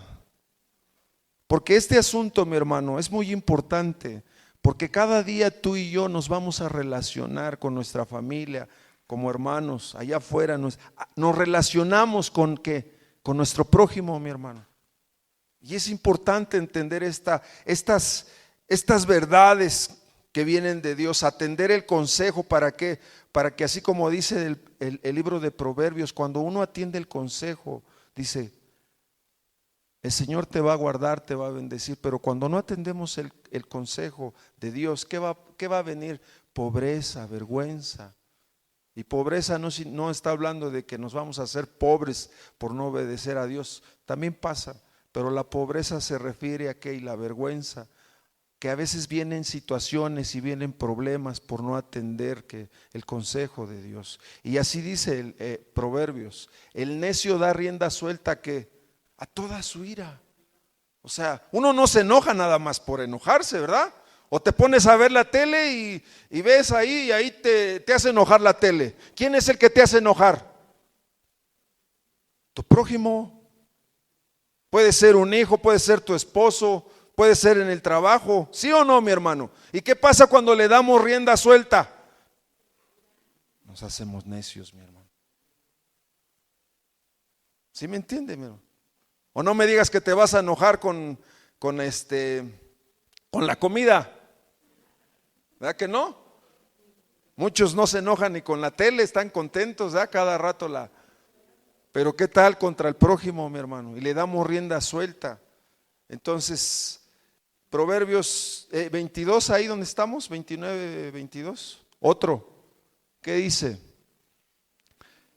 Porque este asunto, mi hermano, es muy importante. Porque cada día tú y yo nos vamos a relacionar con nuestra familia, como hermanos, allá afuera. Nos relacionamos con ¿qué? Con nuestro prójimo, mi hermano. Y es importante entender estas verdades que vienen de Dios, atender el consejo. ¿Para qué? Para que así como dice el libro de Proverbios, cuando uno atiende el consejo, dice, el Señor te va a guardar, te va a bendecir, pero cuando no atendemos el consejo de Dios, qué va a venir? Pobreza, vergüenza. Y pobreza no está hablando de que nos vamos a hacer pobres por no obedecer a Dios, también pasa, pero la pobreza se refiere a qué, y la vergüenza, que a veces vienen situaciones y vienen problemas por no atender el consejo de Dios. Y así dice Proverbios, el necio da rienda suelta a toda su ira. O sea, uno no se enoja nada más por enojarse, ¿verdad? O te pones a ver la tele y ves ahí y ahí te hace enojar la tele. ¿Quién es el que te hace enojar? Tu prójimo. Puede ser un hijo, puede ser tu esposo, puede ser en el trabajo, ¿sí o no, mi hermano? ¿Y qué pasa cuando le damos rienda suelta? Nos hacemos necios, mi hermano. ¿Sí me entiende, mi hermano? O no me digas que te vas a enojar con la comida, ¿verdad que no? Muchos no se enojan ni con la tele, están contentos, ¿verdad? Cada rato pero ¿qué tal contra el prójimo, mi hermano? Y le damos rienda suelta. Entonces, Proverbios 22, ahí donde estamos, 29, 22. Otro, ¿qué dice?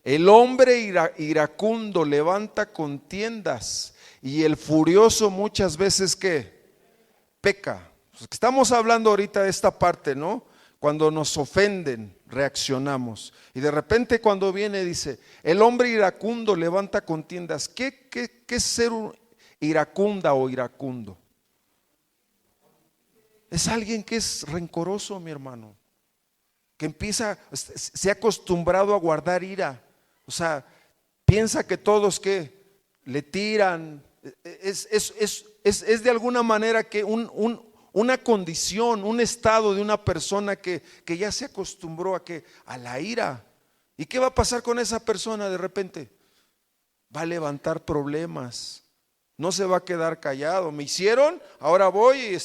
El hombre iracundo levanta contiendas y el furioso muchas veces ¿qué? Peca. Pues estamos hablando ahorita de esta parte, ¿no? Cuando nos ofenden, reaccionamos. Y de repente cuando viene dice, el hombre iracundo levanta contiendas. ¿Qué es ser un iracunda o iracundo? Es alguien que es rencoroso, mi hermano. Que se ha acostumbrado a guardar ira. O sea, piensa que todos que le tiran. Es de alguna manera que una condición, un estado de una persona que ya se acostumbró a la ira. ¿Y qué va a pasar con esa persona de repente? Va a levantar problemas. No se va a quedar callado. Me hicieron, ahora voy,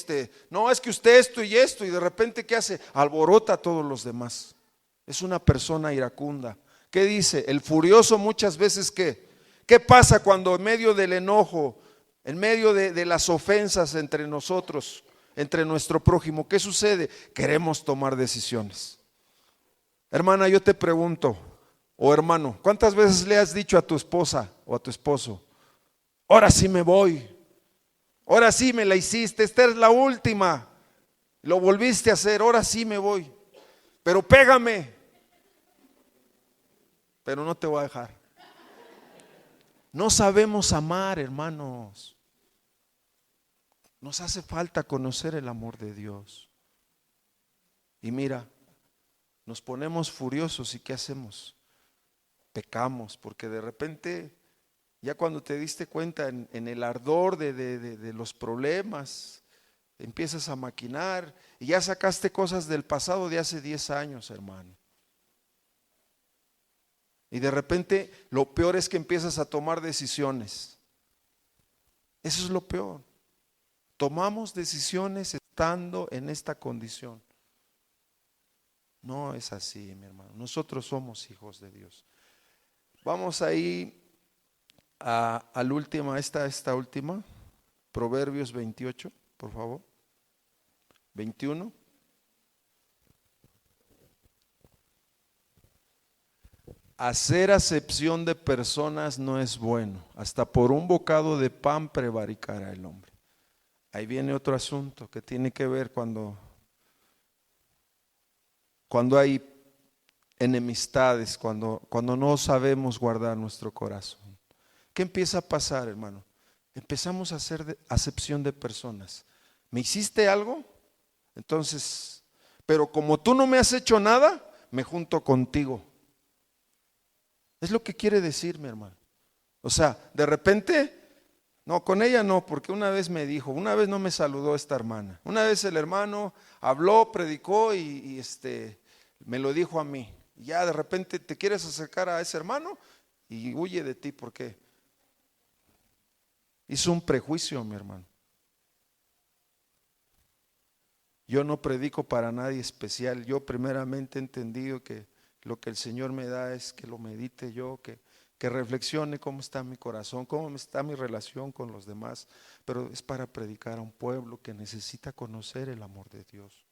no, es que usted esto y esto, y de repente ¿qué hace? Alborota a todos los demás. Es una persona iracunda. ¿Qué dice? El furioso muchas veces ¿qué pasa cuando en medio del enojo, en medio de las ofensas entre nosotros, entre nuestro prójimo, qué sucede? Queremos tomar decisiones. Hermana, yo te pregunto, o hermano, ¿cuántas veces le has dicho a tu esposa o a tu esposo? Ahora sí me voy, ahora sí me la hiciste, esta es la última, lo volviste a hacer, ahora sí me voy, pero pégame, pero no te voy a dejar. No sabemos amar, hermanos. Nos hace falta conocer el amor de Dios. Y mira, nos ponemos furiosos y ¿qué hacemos? Pecamos, porque de repente, ya cuando te diste cuenta en el ardor de los problemas, empiezas a maquinar y ya sacaste cosas del pasado de hace 10 años, hermano. Y de repente lo peor es que empiezas a tomar decisiones. Eso es lo peor. Tomamos decisiones estando en esta condición. No es así, mi hermano. Nosotros somos hijos de Dios. Vamos ahí al última, esta última, Proverbios 28, por favor. 21. Hacer acepción de personas no es bueno. Hasta por un bocado de pan prevaricará el hombre. Ahí viene otro asunto que tiene que ver cuando hay enemistades, cuando no sabemos guardar nuestro corazón. ¿Qué empieza a pasar, hermano? Empezamos a hacer acepción de personas. ¿Me hiciste algo? Entonces, pero como tú no me has hecho nada, me junto contigo. Es lo que quiere decir, mi hermano. O sea, de repente, no, con ella no, porque una vez me dijo, una vez no me saludó esta hermana. Una vez el hermano habló, predicó y me lo dijo a mí. Y ya de repente te quieres acercar a ese hermano y huye de ti. ¿Por qué? Hizo un prejuicio, mi hermano. Yo no predico para nadie especial. Yo primeramente he entendido que lo que el Señor me da es que lo medite yo, que que reflexione cómo está mi corazón, cómo está mi relación con los demás, pero es para predicar a un pueblo que necesita conocer el amor de Dios.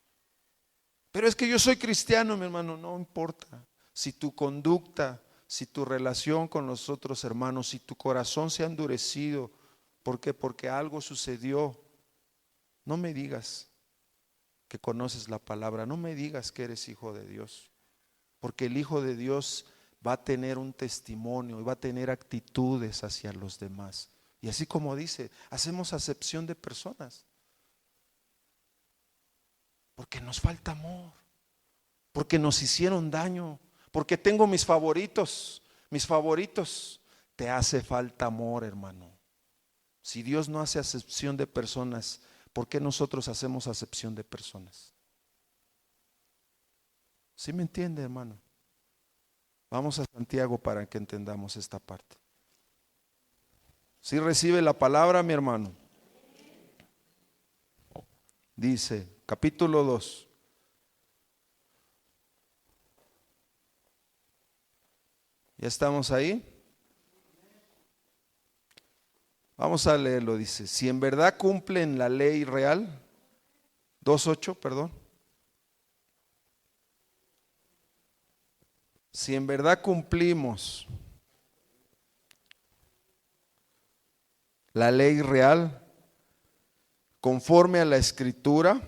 Pero es que yo soy cristiano, mi hermano, no importa. Si tu conducta, si tu relación con los otros hermanos, si tu corazón se ha endurecido, ¿por qué? Porque algo sucedió. No me digas que conoces la palabra, no me digas que eres hijo de Dios, porque el hijo de Dios va a tener un testimonio y va a tener actitudes hacia los demás. Y así como dice, hacemos acepción de personas, porque nos falta amor, porque nos hicieron daño, porque tengo mis favoritos. Te hace falta amor, hermano. Si Dios no hace acepción de personas, ¿por qué nosotros hacemos acepción de personas? ¿Sí me entiende, hermano? Vamos a Santiago para que entendamos esta parte. ¿Sí recibe la palabra, mi hermano? Dice, capítulo 2. ¿Ya estamos ahí? Vamos a leerlo, dice, si en verdad cumplen la ley real, 2:8, perdón. Si en verdad cumplimos la ley real, conforme a la Escritura,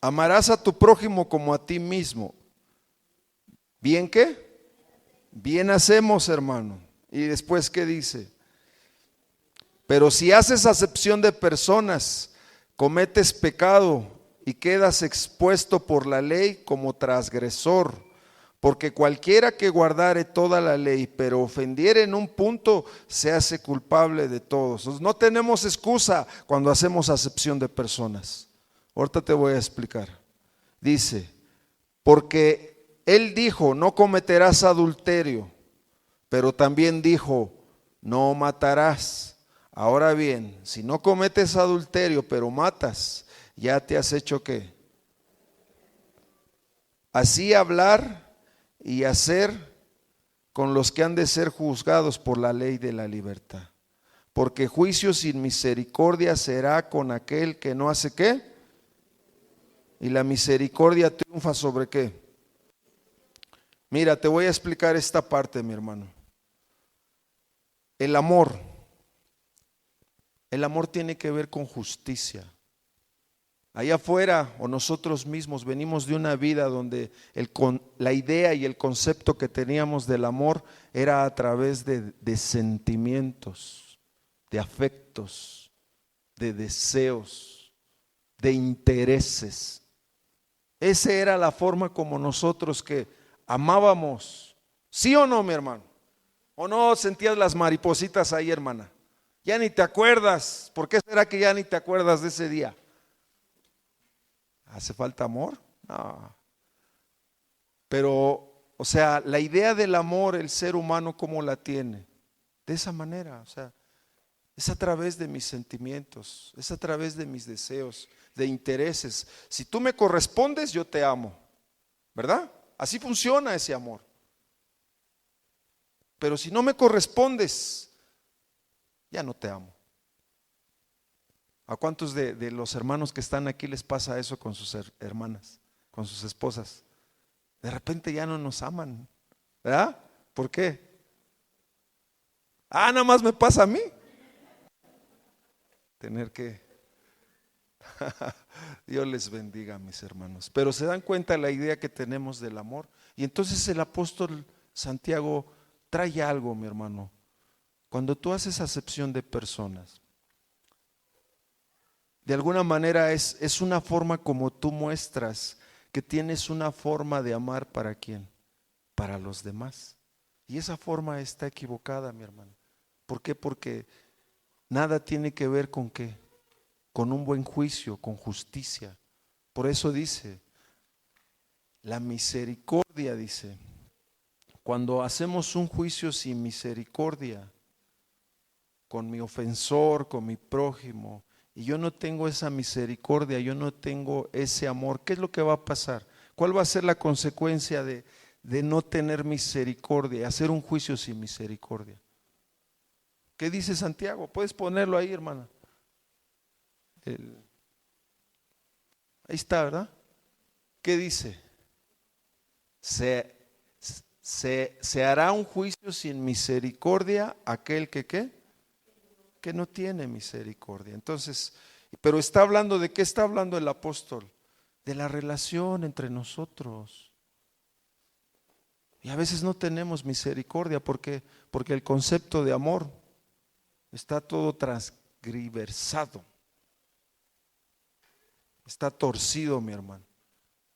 amarás a tu prójimo como a ti mismo. ¿Bien qué? Bien hacemos, hermano. Y después, ¿qué dice? Pero si haces acepción de personas, cometes pecado y quedas expuesto por la ley como transgresor. Porque cualquiera que guardare toda la ley, pero ofendiere en un punto, se hace culpable de todos. No tenemos excusa cuando hacemos acepción de personas. Ahorita te voy a explicar. Dice, porque él dijo, no cometerás adulterio, pero también dijo, no matarás. Ahora bien, si no cometes adulterio, pero matas, ya te has hecho ¿qué? Así hablar y hacer con los que han de ser juzgados por la ley de la libertad. Porque juicio sin misericordia será con aquel que no hace ¿qué? Y la misericordia triunfa sobre ¿qué? Mira, te voy a explicar esta parte, mi hermano. El amor tiene que ver con justicia. Allá afuera o nosotros mismos venimos de una vida donde la idea y el concepto que teníamos del amor era a través de sentimientos, de afectos, de deseos, de intereses. Esa era la forma como nosotros que amábamos. ¿Sí o no, mi hermano? ¿O no sentías las maripositas ahí, hermana? Ya ni te acuerdas. ¿Por qué será que ya ni te acuerdas de ese día? ¿Hace falta amor? No. Pero, o sea, la idea del amor, el ser humano, ¿cómo la tiene? De esa manera, o sea, es a través de mis sentimientos, es a través de mis deseos, de intereses. Si tú me correspondes, yo te amo, ¿verdad? Así funciona ese amor. Pero si no me correspondes, ya no te amo. ¿A cuántos de los hermanos que están aquí les pasa eso con sus hermanas, con sus esposas? De repente ya no nos aman, ¿verdad? ¿Por qué? Nada más me pasa a mí. Tener que... Dios les bendiga, mis hermanos. Pero se dan cuenta la idea que tenemos del amor. Y entonces el apóstol Santiago trae algo, mi hermano. Cuando tú haces acepción de personas, de alguna manera es una forma como tú muestras que tienes una forma de amar ¿para quién? Para los demás. Y esa forma está equivocada, mi hermano. ¿Por qué? Porque nada tiene que ver con qué, con un buen juicio, con justicia. Por eso dice, la misericordia, dice, cuando hacemos un juicio sin misericordia, con mi ofensor, con mi prójimo, y yo no tengo esa misericordia, yo no tengo ese amor, ¿qué es lo que va a pasar? ¿Cuál va a ser la consecuencia de de no tener misericordia, hacer un juicio sin misericordia. ¿Qué dice Santiago? Puedes ponerlo ahí, hermana. Ahí está, ¿verdad? ¿Qué dice? Se hará un juicio sin misericordia aquel que ¿qué? Que no tiene misericordia. Entonces, pero está hablando ¿de qué está hablando el apóstol? De la relación entre nosotros. Y a veces no tenemos misericordia porque el concepto de amor está todo transgiversado. Está torcido, mi hermano.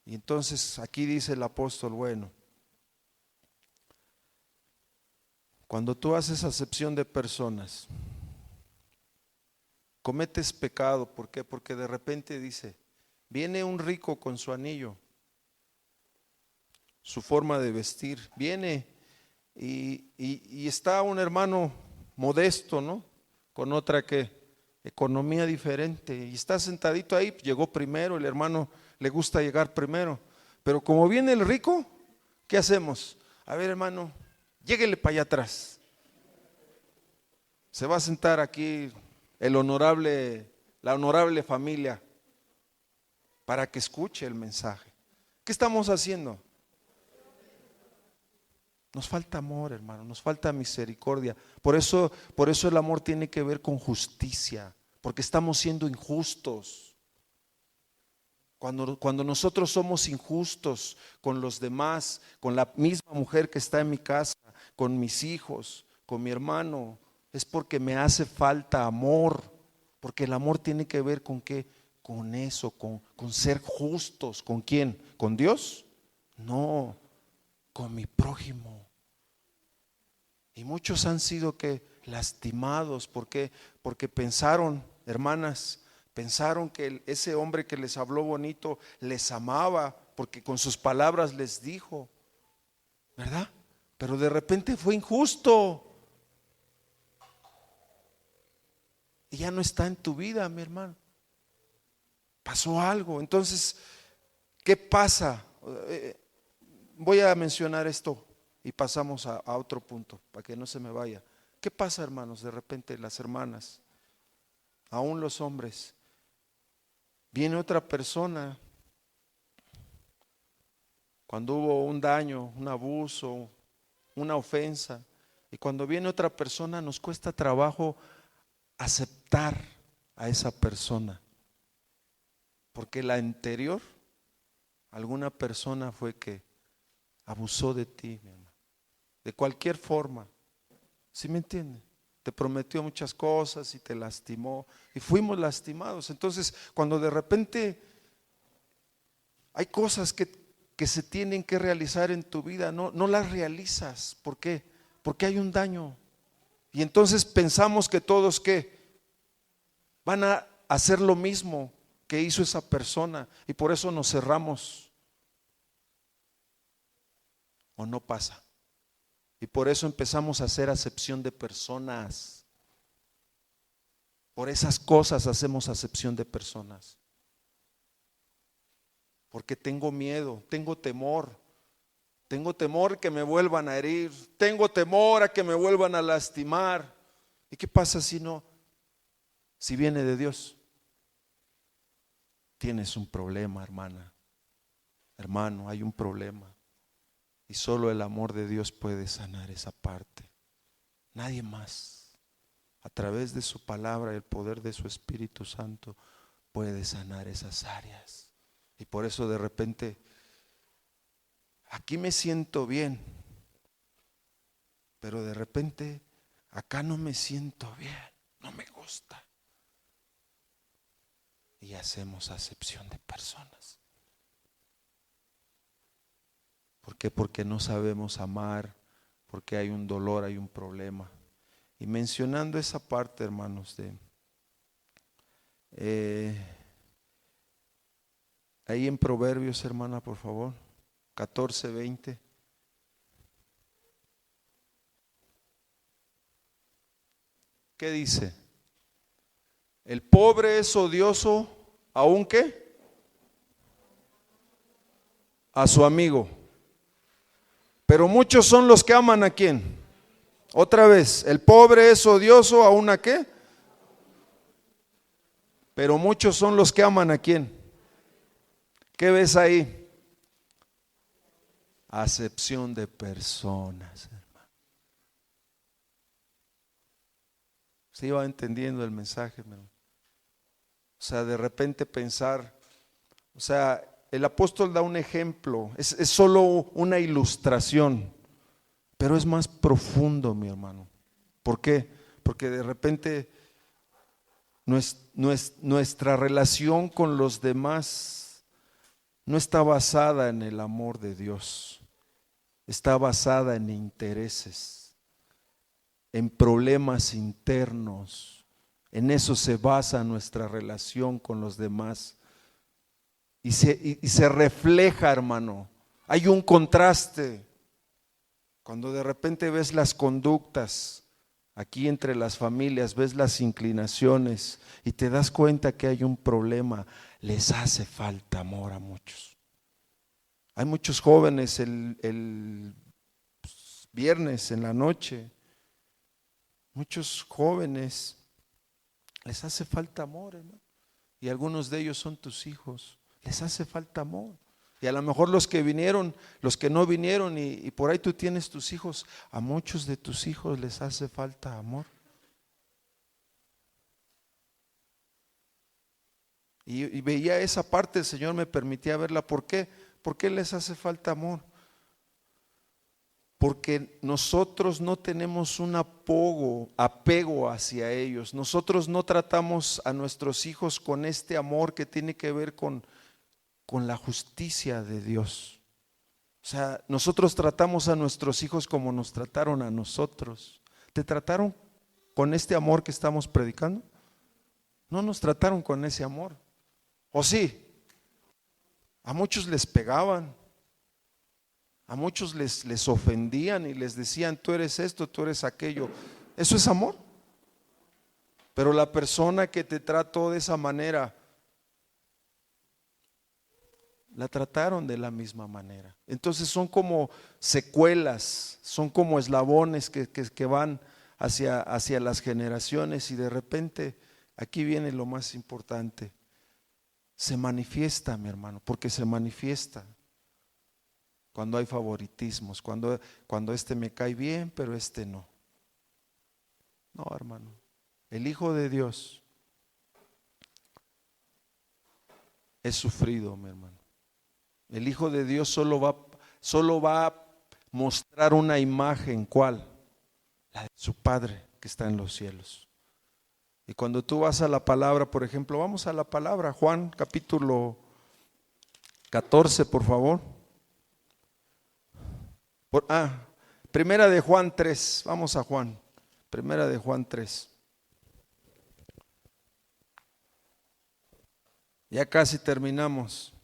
Y entonces aquí dice el apóstol, bueno, cuando tú haces acepción de personas, cometes pecado. ¿Por qué? Porque de repente dice, viene un rico con su anillo, su forma de vestir, viene y está un hermano modesto, ¿no? Con otra economía diferente, y está sentadito ahí, llegó primero, el hermano le gusta llegar primero, pero como viene el rico, ¿qué hacemos? A ver, hermano, lléguele para allá atrás. Se va a sentar aquí la honorable familia para que escuche el mensaje. ¿Qué estamos haciendo? Nos falta amor, hermano, nos falta misericordia. Por eso el amor tiene que ver con justicia, porque estamos siendo injustos. Cuando nosotros somos injustos con los demás, con la misma mujer que está en mi casa, con mis hijos, con mi hermano, es porque me hace falta amor, porque el amor tiene que ver con qué, con eso, con ser justos. ¿Con quién? ¿Con Dios? No, con mi prójimo. Y muchos han sido lastimados. ¿Por qué? Porque pensaron, hermanas, pensaron que ese hombre que les habló bonito les amaba, porque con sus palabras les dijo, ¿verdad? Pero de repente fue injusto y ya no está en tu vida, mi hermano. Pasó algo. Entonces, ¿qué pasa? Voy a mencionar esto y pasamos a otro punto para que no se me vaya. ¿Qué pasa, hermanos? De repente las hermanas, aún los hombres, viene otra persona cuando hubo un daño, un abuso, una ofensa, y cuando viene otra persona nos cuesta trabajo aceptar a esa persona, porque la anterior, alguna persona fue que abusó de ti, mi hermano, de cualquier forma. ¿Sí me entiende? Te prometió muchas cosas y te lastimó y fuimos lastimados. Entonces, cuando de repente hay cosas que se tienen que realizar en tu vida, no las realizas. ¿Por qué? Porque hay un daño. Y entonces pensamos que todos van a hacer lo mismo que hizo esa persona, y por eso nos cerramos. ¿O no pasa? Y por eso empezamos a hacer acepción de personas. Por esas cosas hacemos acepción de personas. Porque tengo miedo, tengo temor que me vuelvan a herir, tengo temor a que me vuelvan a lastimar. ¿Y qué pasa si viene de Dios? Tienes un problema, hermana, hermano, hay un problema. Y solo el amor de Dios puede sanar esa parte. Nadie más. A través de su palabra, el poder de su Espíritu Santo puede sanar esas áreas. Y por eso de repente, aquí me siento bien, pero de repente acá no me siento bien, no me gusta. Y hacemos acepción de personas. ¿Por qué? Porque no sabemos amar, porque hay un dolor, hay un problema. Y mencionando esa parte, hermanos, ahí en Proverbios, hermana, por favor, 14:20. ¿Qué dice? El pobre es odioso, ¿aún qué? A su amigo. Pero muchos son los que aman ¿a quién? Otra vez, el pobre es odioso ¿a una qué? Pero muchos son los que aman ¿a quién? ¿Qué ves ahí? Acepción de personas, hermano. ¿Se iba entendiendo el mensaje, hermano? O sea, de repente pensar, o sea, el apóstol da un ejemplo, es solo una ilustración, pero es más profundo, mi hermano. ¿Por qué? Porque de repente nuestra relación con los demás no está basada en el amor de Dios, está basada en intereses, en problemas internos. En eso se basa nuestra relación con los demás. Y se refleja, hermano. Hay un contraste. Cuando de repente ves las conductas aquí entre las familias, ves las inclinaciones y te das cuenta que hay un problema, les hace falta amor a muchos. Hay muchos jóvenes el viernes en la noche, muchos jóvenes les hace falta amor, hermano. Y algunos de ellos son tus hijos, les hace falta amor. Y a lo mejor los que vinieron, los que no vinieron y por ahí tú tienes tus hijos, a muchos de tus hijos les hace falta amor. Y veía esa parte, el Señor me permitía verla. ¿Por qué? ¿Por qué les hace falta amor? Porque nosotros no tenemos un apego hacia ellos. Nosotros no tratamos a nuestros hijos con este amor que tiene que ver con la justicia de Dios. O sea, nosotros tratamos a nuestros hijos como nos trataron a nosotros. ¿Te trataron con este amor que estamos predicando? No nos trataron con ese amor. ¿O sí? A muchos les pegaban. A muchos les ofendían y les decían, tú eres esto, tú eres aquello. ¿Eso es amor? Pero la persona que te trató de esa manera, la trataron de la misma manera. Entonces son como secuelas, son como eslabones que van hacia las generaciones y de repente, aquí viene lo más importante, se manifiesta, mi hermano, porque se manifiesta. Cuando hay favoritismos, cuando este me cae bien, pero este no. No, hermano. El Hijo de Dios es sufrido, mi hermano. El Hijo de Dios solo va a mostrar una imagen, ¿cuál? La de su Padre que está en los cielos. Y cuando tú vas a la palabra, por ejemplo, vamos a la palabra, Juan capítulo 14, por favor. Primera de Juan 3, vamos a Juan, primera de Juan 3. Ya casi terminamos.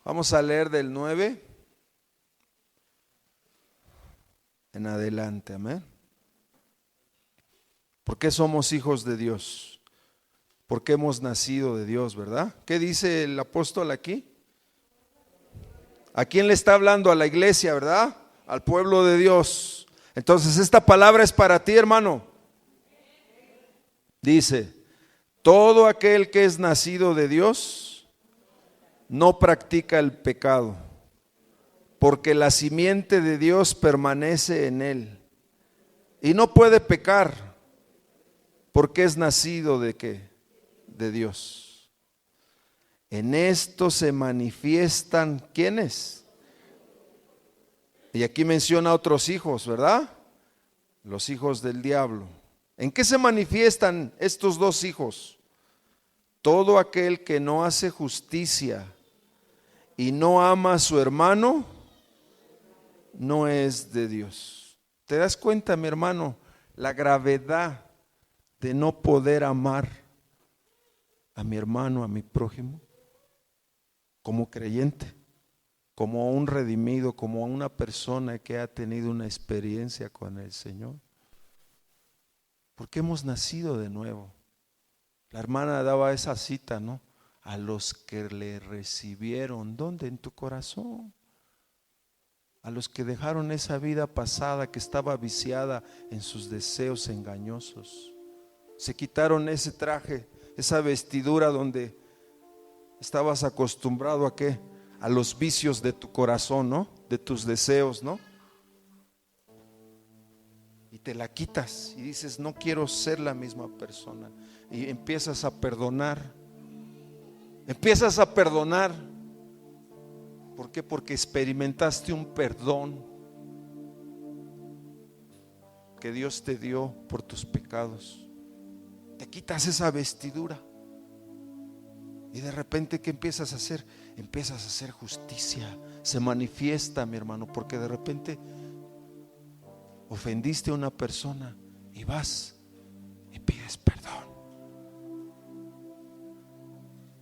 Vamos a leer del 9 en adelante, amén. ¿Por qué somos hijos de Dios? Porque hemos nacido de Dios, ¿verdad? ¿Qué dice el apóstol aquí? ¿A quién le está hablando? A la iglesia, ¿verdad? Al pueblo de Dios. Entonces esta palabra es para ti, hermano. Dice, todo aquel que es nacido de Dios no practica el pecado, porque la simiente de Dios permanece en él y no puede pecar, porque es nacido ¿de qué? De Dios. En esto se manifiestan ¿quiénes? Y aquí menciona otros hijos, ¿verdad? Los hijos del diablo. ¿En qué se manifiestan estos dos hijos? Todo aquel que no hace justicia y no ama a su hermano, no es de Dios. ¿Te das cuenta, mi hermano, la gravedad de no poder amar a mi hermano, a mi prójimo, como creyente, como a un redimido, como a una persona que ha tenido una experiencia con el Señor? Porque hemos nacido de nuevo. La hermana daba esa cita, ¿no? A los que le recibieron. ¿Dónde? En tu corazón. A los que dejaron esa vida pasada que estaba viciada en sus deseos engañosos. Se quitaron ese traje, esa vestidura donde estabas acostumbrado a ¿qué? A los vicios de tu corazón, ¿no? De tus deseos, ¿no? Y te la quitas y dices, no quiero ser la misma persona. Y empiezas a perdonar. Empiezas a perdonar. ¿Por qué? Porque experimentaste un perdón que Dios te dio por tus pecados. Te quitas esa vestidura. Y de repente, ¿qué empiezas a hacer? Empiezas a hacer justicia. Se manifiesta, mi hermano, porque de repente ofendiste a una persona y vas y pides perdón.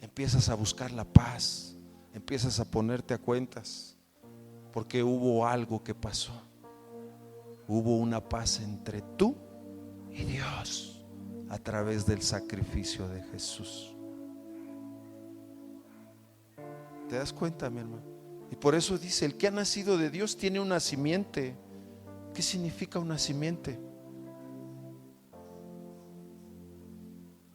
Empiezas a buscar la paz. Empiezas a ponerte a cuentas, porque hubo algo que pasó. Hubo una paz entre tú y Dios a través del sacrificio de Jesús. ¿Te das cuenta, mi hermano? Y por eso dice, el que ha nacido de Dios tiene una simiente. ¿Qué significa una simiente?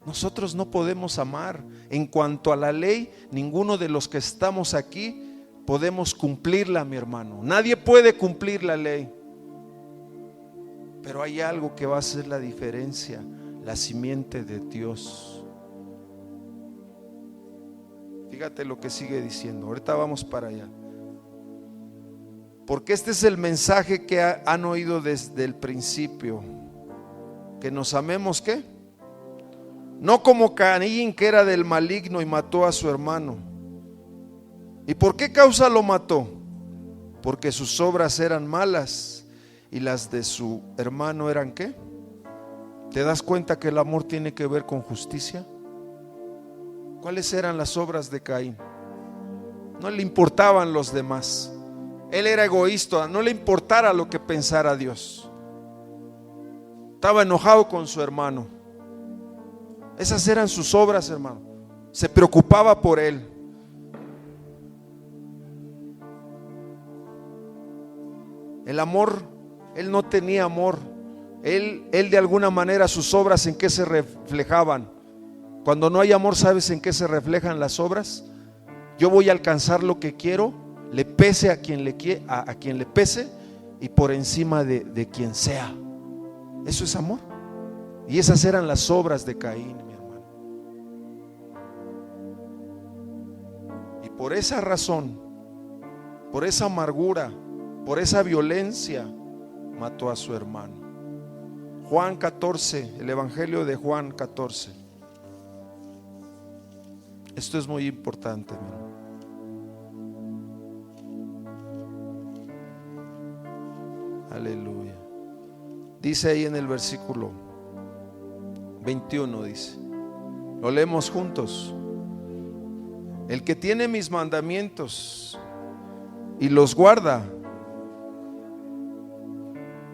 Nosotros no podemos amar. En cuanto a la ley, ninguno de los que estamos aquí podemos cumplirla, mi hermano. Nadie puede cumplir la ley. Pero hay algo que va a hacer la diferencia: la simiente de Dios. Fíjate lo que sigue diciendo. Ahorita vamos para allá. Porque este es el mensaje que han oído desde el principio: que nos amemos, ¿qué? No como Caín, que era del maligno y mató a su hermano. ¿Y por qué causa lo mató? Porque sus obras eran malas y las de su hermano eran ¿qué? ¿Te das cuenta que el amor tiene que ver con justicia? ¿Cuáles eran las obras de Caín? No le importaban los demás. Él era egoísta, no le importara lo que pensara Dios. Estaba enojado con su hermano. Esas eran sus obras, hermano. Se preocupaba por él. El amor, él no tenía amor. Él de alguna manera, sus obras, ¿en qué se reflejaban? Cuando no hay amor, ¿sabes en qué se reflejan las obras? Yo voy a alcanzar lo que quiero, le pese a quien le pese, y por encima de quien sea. Eso es amor. Y esas eran las obras de Caín, mi hermano. Y por esa razón, por esa amargura, por esa violencia, mató a su hermano. Juan 14, el Evangelio de Juan 14. Esto es muy importante, mi hermano. Aleluya. Dice ahí en el versículo 21, dice, lo leemos juntos: el que tiene mis mandamientos y los guarda,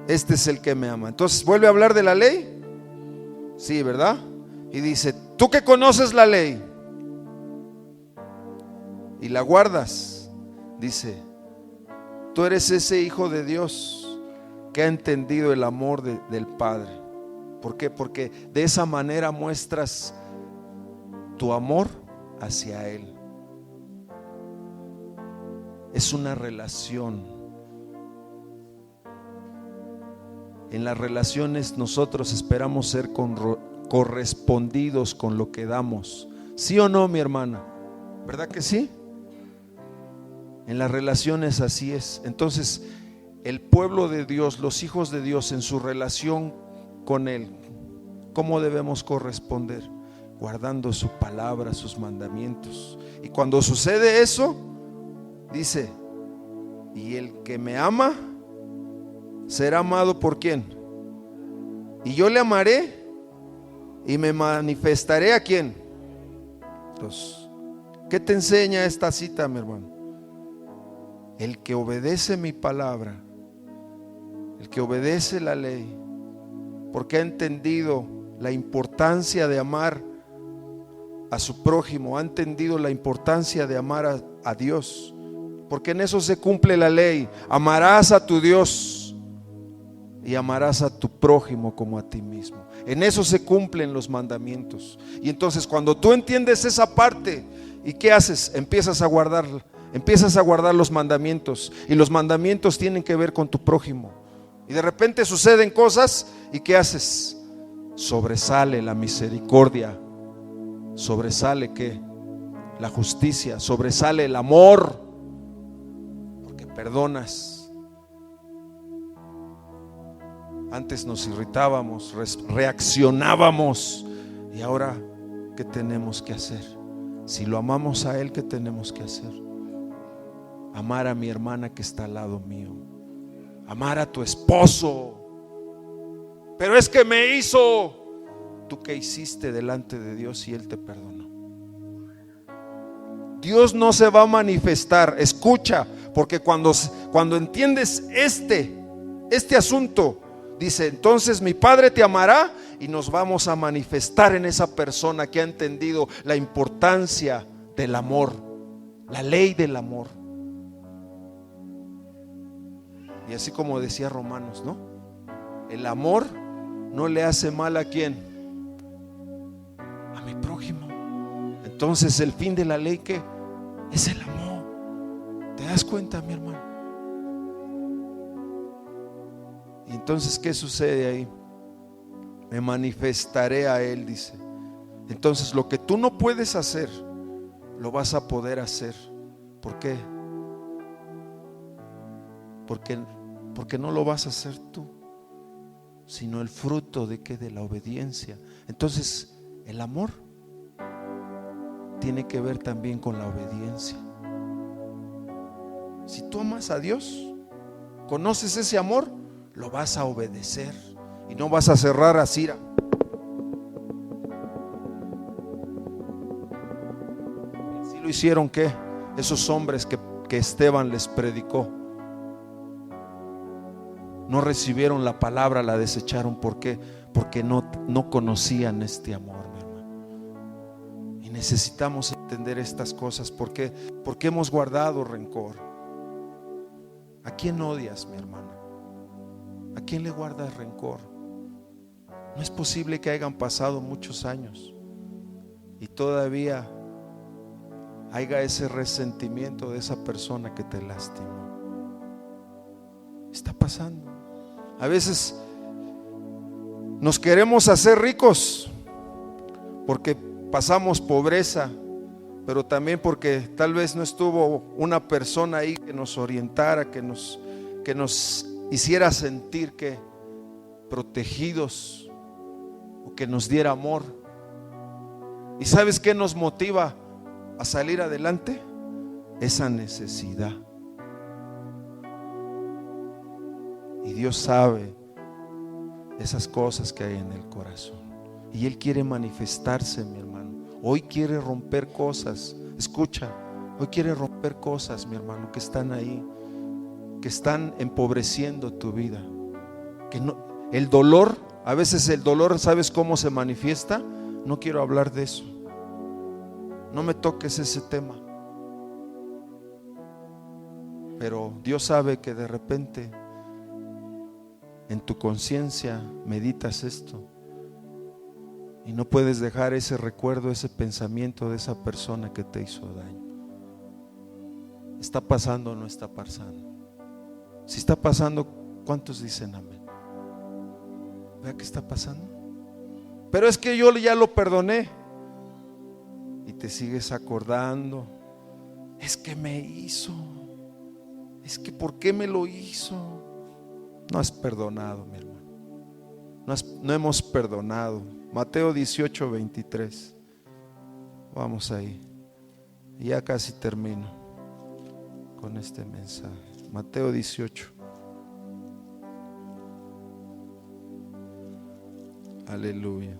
este es el que me ama. Entonces vuelve a hablar de la ley. Sí, ¿verdad? Y dice, tú que conoces la ley y la guardas, dice, tú eres ese hijo de Dios que ha entendido el amor del Padre. ¿Por qué? Porque de esa manera muestras tu amor hacia Él. Es una relación. En las relaciones nosotros esperamos ser correspondidos con lo que damos. ¿Sí o no, mi hermana? ¿Verdad que sí? En las relaciones así es. Entonces, el pueblo de Dios, los hijos de Dios, en su relación con Él, ¿cómo debemos corresponder? Guardando su palabra, sus mandamientos. Y cuando sucede eso, dice, y el que me ama será amado por ¿quién? Y yo le amaré y me manifestaré ¿a quién? Entonces, ¿qué te enseña esta cita, mi hermano? El que obedece mi palabra, el que obedece la ley, porque ha entendido la importancia de amar a su prójimo, ha entendido la importancia de amar a Dios, porque en eso se cumple la ley. Amarás a tu Dios y amarás a tu prójimo como a ti mismo. En eso se cumplen los mandamientos. Y entonces cuando tú entiendes esa parte, ¿y qué haces? Empiezas a guardar los mandamientos, y los mandamientos tienen que ver con tu prójimo. Y de repente suceden cosas, ¿y qué haces? Sobresale la misericordia, sobresale ¿qué? La justicia, sobresale el amor, porque perdonas. Antes nos irritábamos, reaccionábamos, y ahora ¿qué tenemos que hacer? Si lo amamos a Él, ¿qué tenemos que hacer? Amar a mi hermana que está al lado mío, amar a tu esposo. Pero es que me hizo. ¿Tú qué hiciste delante de Dios y Él te perdonó? Dios no se va a manifestar, escucha, porque cuando entiendes este asunto, dice, entonces mi Padre te amará, y nos vamos a manifestar en esa persona que ha entendido la importancia del amor, la ley del amor. Y así como decía Romanos, ¿no? El amor no le hace mal ¿a quién? A mi prójimo. Entonces el fin de la ley, ¿qué? Es el amor. ¿Te das cuenta, mi hermano? Y entonces ¿qué sucede ahí? Me manifestaré a Él, dice. Entonces lo que tú no puedes hacer, lo vas a poder hacer. ¿Por qué? Porque no lo vas a hacer tú, sino el fruto de ¿qué? De la obediencia. Entonces el amor tiene que ver también con la obediencia. Si tú amas a Dios, conoces ese amor, lo vas a obedecer y no vas a cerrar a Cira. Así lo hicieron ¿qué? Esos hombres que Esteban les predicó. No recibieron la palabra, la desecharon. ¿Por qué? Porque no conocían este amor, mi hermano. Y necesitamos entender estas cosas. ¿Por qué? Porque hemos guardado rencor. ¿A quién odias, mi hermana? ¿A quién le guardas rencor? No es posible que hayan pasado muchos años y todavía haya ese resentimiento de esa persona que te lastimó. Está pasando. A veces nos queremos hacer ricos porque pasamos pobreza, pero también porque tal vez no estuvo una persona ahí que nos orientara, que nos hiciera sentir que protegidos, o que nos diera amor. ¿Y sabes qué nos motiva a salir adelante? Esa necesidad. Y Dios sabe esas cosas que hay en el corazón, y Él quiere manifestarse, mi hermano. Hoy quiere romper cosas. Escucha, hoy quiere romper cosas, mi hermano, que están ahí, que están empobreciendo tu vida. Que no, el dolor, a veces el dolor, ¿sabes cómo se manifiesta? No quiero hablar de eso. No me toques ese tema. Pero Dios sabe que de repente en tu conciencia meditas esto y no puedes dejar ese recuerdo, ese pensamiento de esa persona que te hizo daño. ¿Está pasando o no está pasando? Si está pasando, ¿cuántos dicen amén? ¿Vea qué está pasando? Pero es que yo ya lo perdoné. Y te sigues acordando. Es que me hizo. Es que ¿por qué me lo hizo? No has perdonado, mi hermano. No hemos perdonado. Mateo 18:23. Vamos ahí. Ya casi termino con este mensaje. Mateo 18. Aleluya.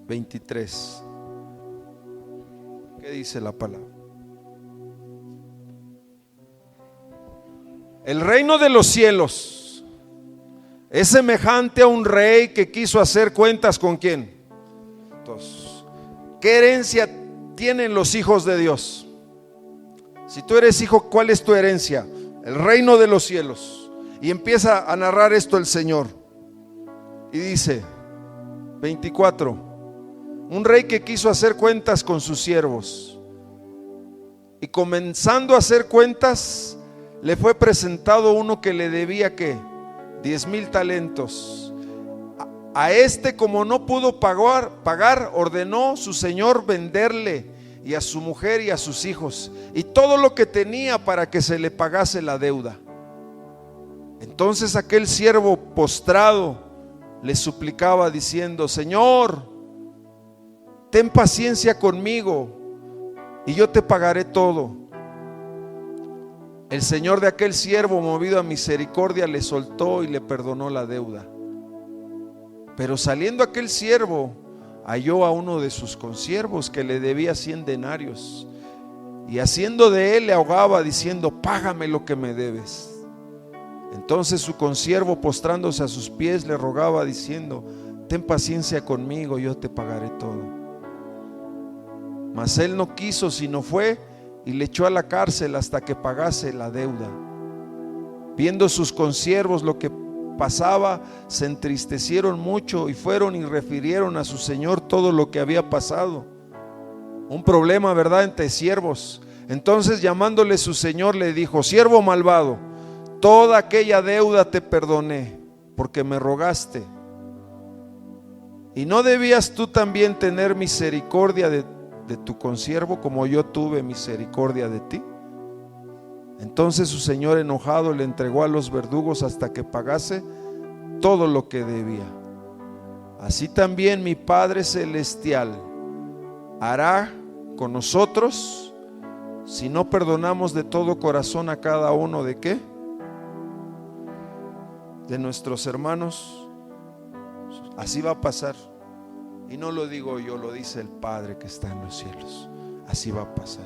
23. ¿Qué dice la palabra? El reino de los cielos es semejante a un rey que quiso hacer cuentas ¿con quién? Entonces, ¿Qué herencia tienen los hijos de Dios? Si tú eres hijo, ¿cuál es tu herencia? El reino de los cielos. Y empieza a narrar esto el Señor. Y dice, 24, un rey que quiso hacer cuentas con sus siervos. Y comenzando a hacer cuentas, le fue presentado uno que le debía, ¿qué? 10,000 talentos. A este, como no pudo pagar, ordenó su señor venderle, y a su mujer y a sus hijos, y todo lo que tenía, para que se le pagase la deuda. Entonces aquel siervo postrado le suplicaba diciendo, Señor, ten paciencia conmigo y yo te pagaré todo. El señor de aquel siervo, movido a misericordia, le soltó y le perdonó la deuda. Pero saliendo aquel siervo, halló a uno de sus consiervos que le debía 100 denarios, y haciendo de él le ahogaba diciendo, págame lo que me debes. Entonces su consiervo, postrándose a sus pies, le rogaba diciendo, ten paciencia conmigo, yo te pagaré todo. Mas él no quiso, sino fue y le echó a la cárcel hasta que pagase la deuda. Viendo sus consiervos lo que pasaba, se entristecieron mucho y fueron y refirieron a su señor todo lo que había pasado. Un problema, ¿verdad?, entre siervos. Entonces, llamándole su señor, le dijo, siervo malvado, toda aquella deuda te perdoné, porque me rogaste. ¿Y no debías tú también tener misericordia de tu consiervo, como yo tuve misericordia de ti? Entonces su señor, enojado, le entregó a los verdugos hasta que pagase todo lo que debía. Así también mi Padre Celestial hará con nosotros si no perdonamos de todo corazón a cada uno de ¿qué? De nuestros hermanos. Así va a pasar. Y no lo digo yo, lo dice el Padre que está en los cielos. Así va a pasar.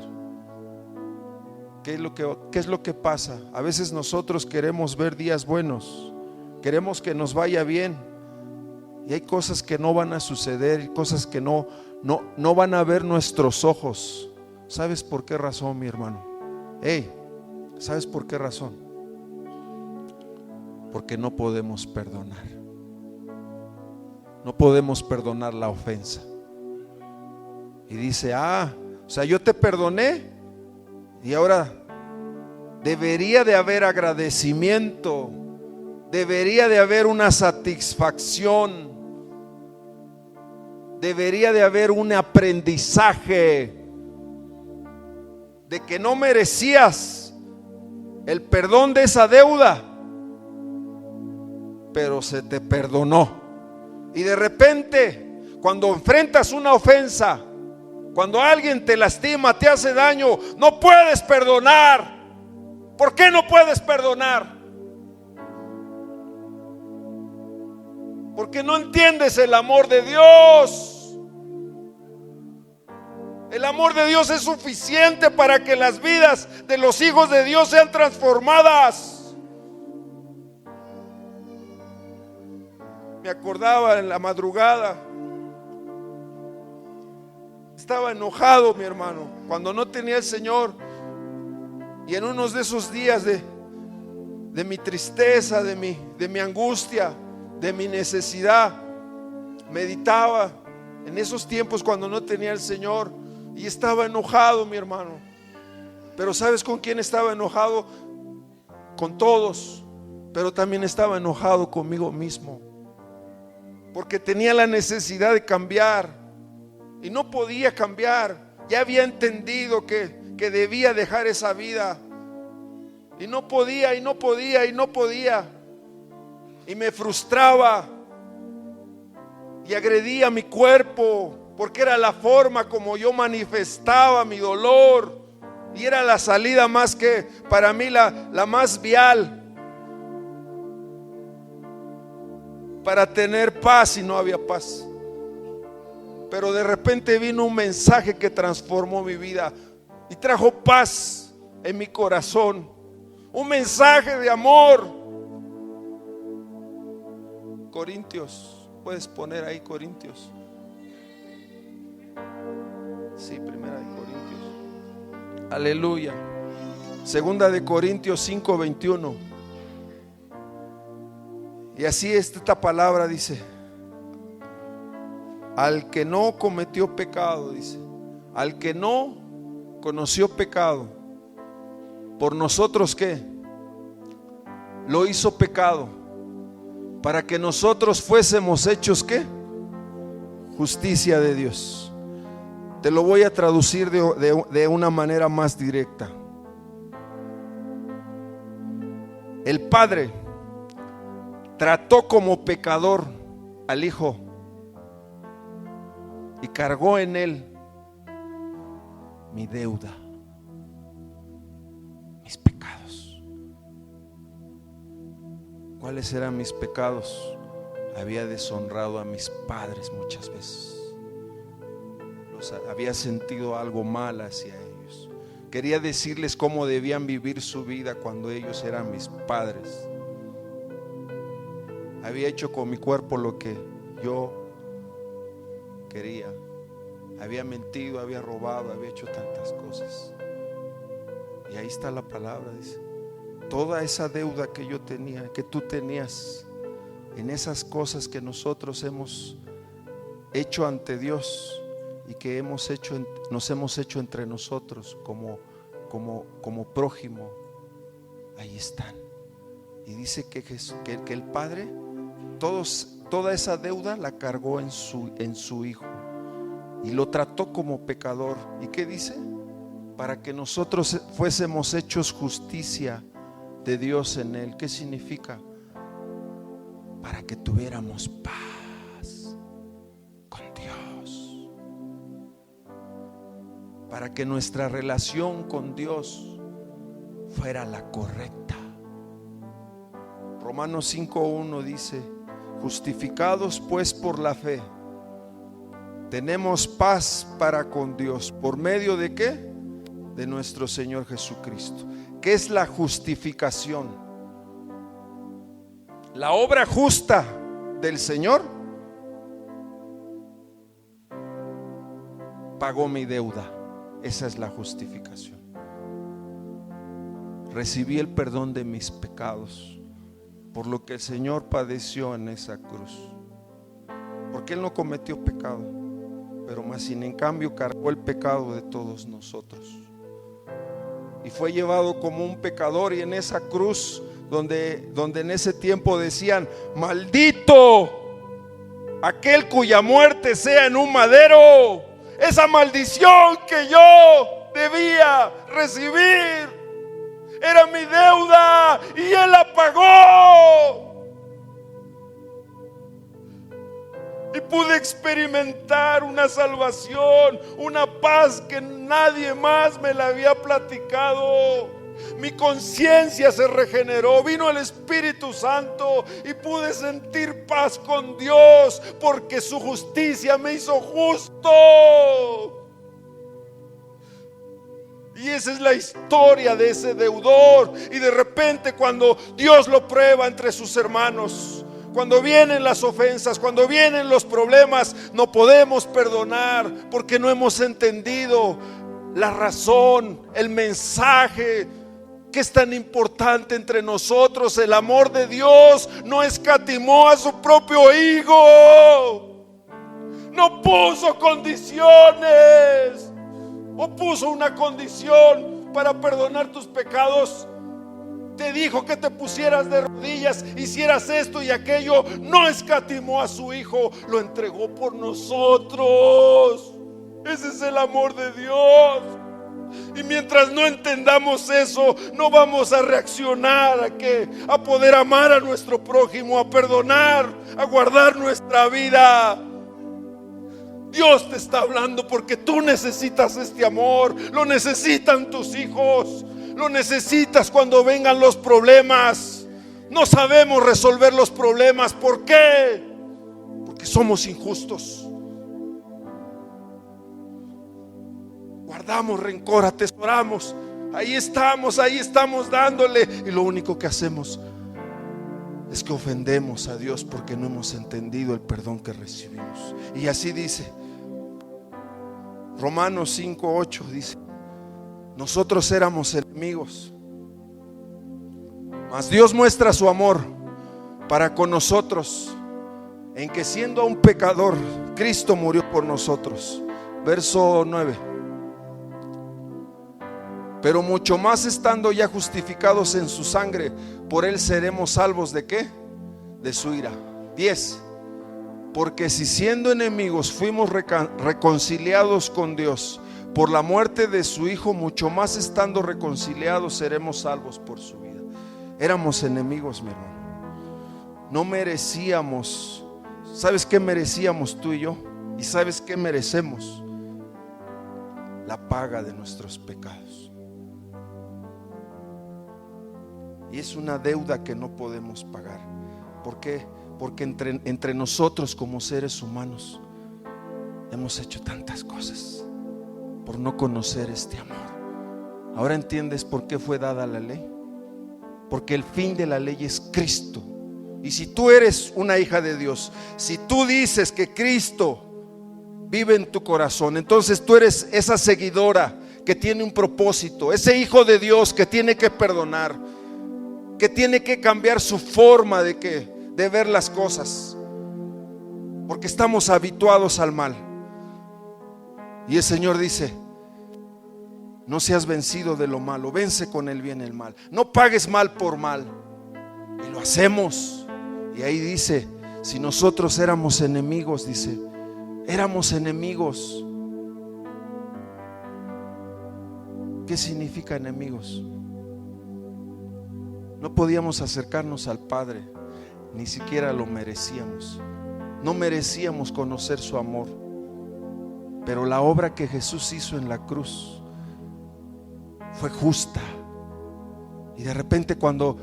¿Qué es lo que pasa? A veces nosotros queremos ver días buenos, queremos que nos vaya bien, y hay cosas que no van a suceder, cosas que no van a ver nuestros ojos. ¿Sabes por qué razón, mi hermano? ¿Sabes por qué razón? Porque no podemos perdonar. No podemos perdonar la ofensa. Y dice, o sea, yo te perdoné, y ahora debería de haber agradecimiento, debería de haber una satisfacción, debería de haber un aprendizaje de que no merecías el perdón de esa deuda, pero se te perdonó. Y de repente, cuando enfrentas una ofensa, cuando alguien te lastima, te hace daño, no puedes perdonar. ¿Por qué no puedes perdonar? Porque no entiendes el amor de Dios. El amor de Dios es suficiente para que las vidas de los hijos de Dios sean transformadas. Me acordaba en la madrugada, estaba enojado, mi hermano, cuando no tenía el Señor. Y en unos de esos días de mi tristeza, de mi angustia, de mi necesidad, meditaba en esos tiempos cuando no tenía el Señor, y estaba enojado, mi hermano. Pero ¿sabes con quién estaba enojado? Con todos, pero también estaba enojado conmigo mismo, porque tenía la necesidad de cambiar y no podía cambiar. Ya había entendido que debía dejar esa vida, y no podía, y me frustraba y agredía mi cuerpo, porque era la forma como yo manifestaba mi dolor, y era la salida más que para mí la más vial para tener paz, y no había paz. Pero de repente vino un mensaje que transformó mi vida y trajo paz en mi corazón. Un mensaje de amor. Corintios, puedes poner ahí Corintios. Aleluya. Segunda de Corintios 5:21. Y así esta palabra dice: al que no cometió pecado, dice, al que no conoció pecado, por nosotros ¿qué? Lo hizo pecado, para que nosotros fuésemos hechos ¿qué? Justicia de Dios. Te lo voy a traducir de una manera más directa. El Padre trató como pecador al Hijo y cargó en él mi deuda, mis pecados. ¿Cuáles eran mis pecados? Había deshonrado a mis padres muchas veces. Había sentido algo mal hacia ellos. Quería decirles cómo debían vivir su vida cuando ellos eran mis padres. Había hecho con mi cuerpo lo que yo quería. Había mentido, había robado, había hecho tantas cosas. Y ahí está la palabra, dice: toda esa deuda que yo tenía, que tú tenías, en esas cosas que nosotros hemos hecho ante Dios y que nos hemos hecho entre nosotros como prójimo, ahí están. Y dice que el Padre toda esa deuda la cargó en su Hijo y lo trató como pecador. ¿Y qué dice? Para que nosotros fuésemos hechos justicia de Dios en él. ¿Qué significa? Para que tuviéramos paz con Dios, para que nuestra relación con Dios fuera la correcta. Romanos 5:1 dice: justificados pues por la fe, tenemos paz para con Dios. ¿Por medio de qué? De nuestro Señor Jesucristo. ¿Qué es la justificación? La obra justa del Señor pagó mi deuda. Esa es la justificación. Recibí el perdón de mis pecados por lo que el Señor padeció en esa cruz, porque Él no cometió pecado, pero más sin en cambio cargó el pecado de todos nosotros y fue llevado como un pecador. Y en esa cruz donde en ese tiempo decían: maldito aquel cuya muerte sea en un madero, esa maldición que yo debía recibir era mi deuda y Él la pagó. Y pude experimentar una salvación, una paz que nadie más me la había platicado. Mi conciencia se regeneró, vino el Espíritu Santo y pude sentir paz con Dios, porque su justicia me hizo justo. Y esa es la historia de ese deudor. Y de repente, cuando Dios lo prueba entre sus hermanos, cuando vienen las ofensas, cuando vienen los problemas, no podemos perdonar porque no hemos entendido la razón, el mensaje que es tan importante entre nosotros. El amor de Dios no escatimó a su propio Hijo, no puso condiciones. O puso una condición para perdonar tus pecados. Te dijo que te pusieras de rodillas, hicieras esto y aquello. No escatimó a su Hijo, lo entregó por nosotros. Ese es el amor de Dios. Y mientras no entendamos eso, no vamos a reaccionar a poder amar a nuestro prójimo, a perdonar, a guardar nuestra vida. Dios te está hablando porque tú necesitas este amor. Lo necesitan tus hijos. Lo necesitas cuando vengan los problemas. No sabemos resolver los problemas. ¿Por qué? Porque somos injustos. Guardamos rencor, atesoramos. Ahí estamos dándole. Y lo único que hacemos es que ofendemos a Dios porque no hemos entendido el perdón que recibimos. Y así dice Romanos 5:8, dice: nosotros éramos enemigos, mas Dios muestra su amor para con nosotros, en que siendo aún pecador, Cristo murió por nosotros. Verso 9. Pero mucho más estando ya justificados en su sangre, por él seremos salvos ¿de qué? De su ira. 10. Porque si siendo enemigos fuimos reconciliados con Dios por la muerte de su Hijo, mucho más estando reconciliados seremos salvos por su vida. Éramos enemigos, mi hermano. No merecíamos. ¿Sabes qué merecíamos tú y yo? ¿Y sabes qué merecemos? La paga de nuestros pecados. Y es una deuda que no podemos pagar. ¿Por qué? Porque entre nosotros como seres humanos hemos hecho tantas cosas por no conocer este amor. Ahora entiendes por qué fue dada la ley. Porque el fin de la ley es Cristo. Y si tú eres una hija de Dios, si tú dices que Cristo vive en tu corazón, entonces tú eres esa seguidora que tiene un propósito, ese hijo de Dios que tiene que perdonar, que tiene que cambiar su forma de ver las cosas, porque estamos habituados al mal. Y el Señor dice: no seas vencido de lo malo, vence con el bien el mal. No pagues mal por mal. Y lo hacemos. Y ahí dice: si nosotros éramos enemigos, dice, éramos enemigos. ¿Qué significa enemigos? No podíamos acercarnos al Padre, ni siquiera lo merecíamos. No merecíamos conocer su amor. Pero la obra que Jesús hizo en la cruz fue justa. Y de repente cuando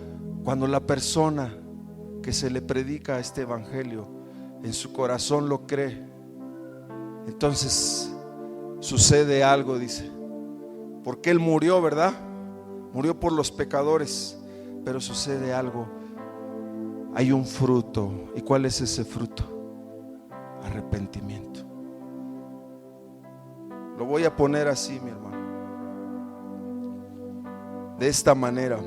la persona que se le predica este evangelio en su corazón lo cree, entonces sucede algo, dice, porque Él murió, ¿verdad? Murió por los pecadores, pero sucede algo. Hay un fruto. ¿Y cuál es ese fruto? Arrepentimiento. Lo voy a poner así, mi hermano, de esta manera.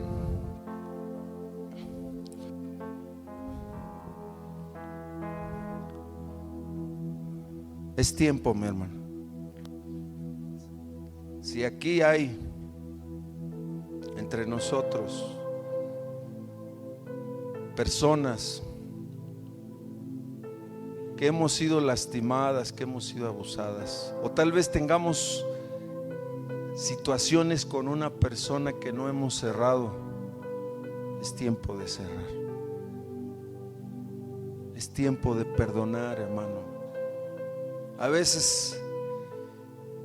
Es tiempo, mi hermano. Si aquí hay entre nosotros personas que hemos sido lastimadas, que hemos sido abusadas, o tal vez tengamos situaciones con una persona que no hemos cerrado, es tiempo de cerrar. Es tiempo de perdonar, hermano. A veces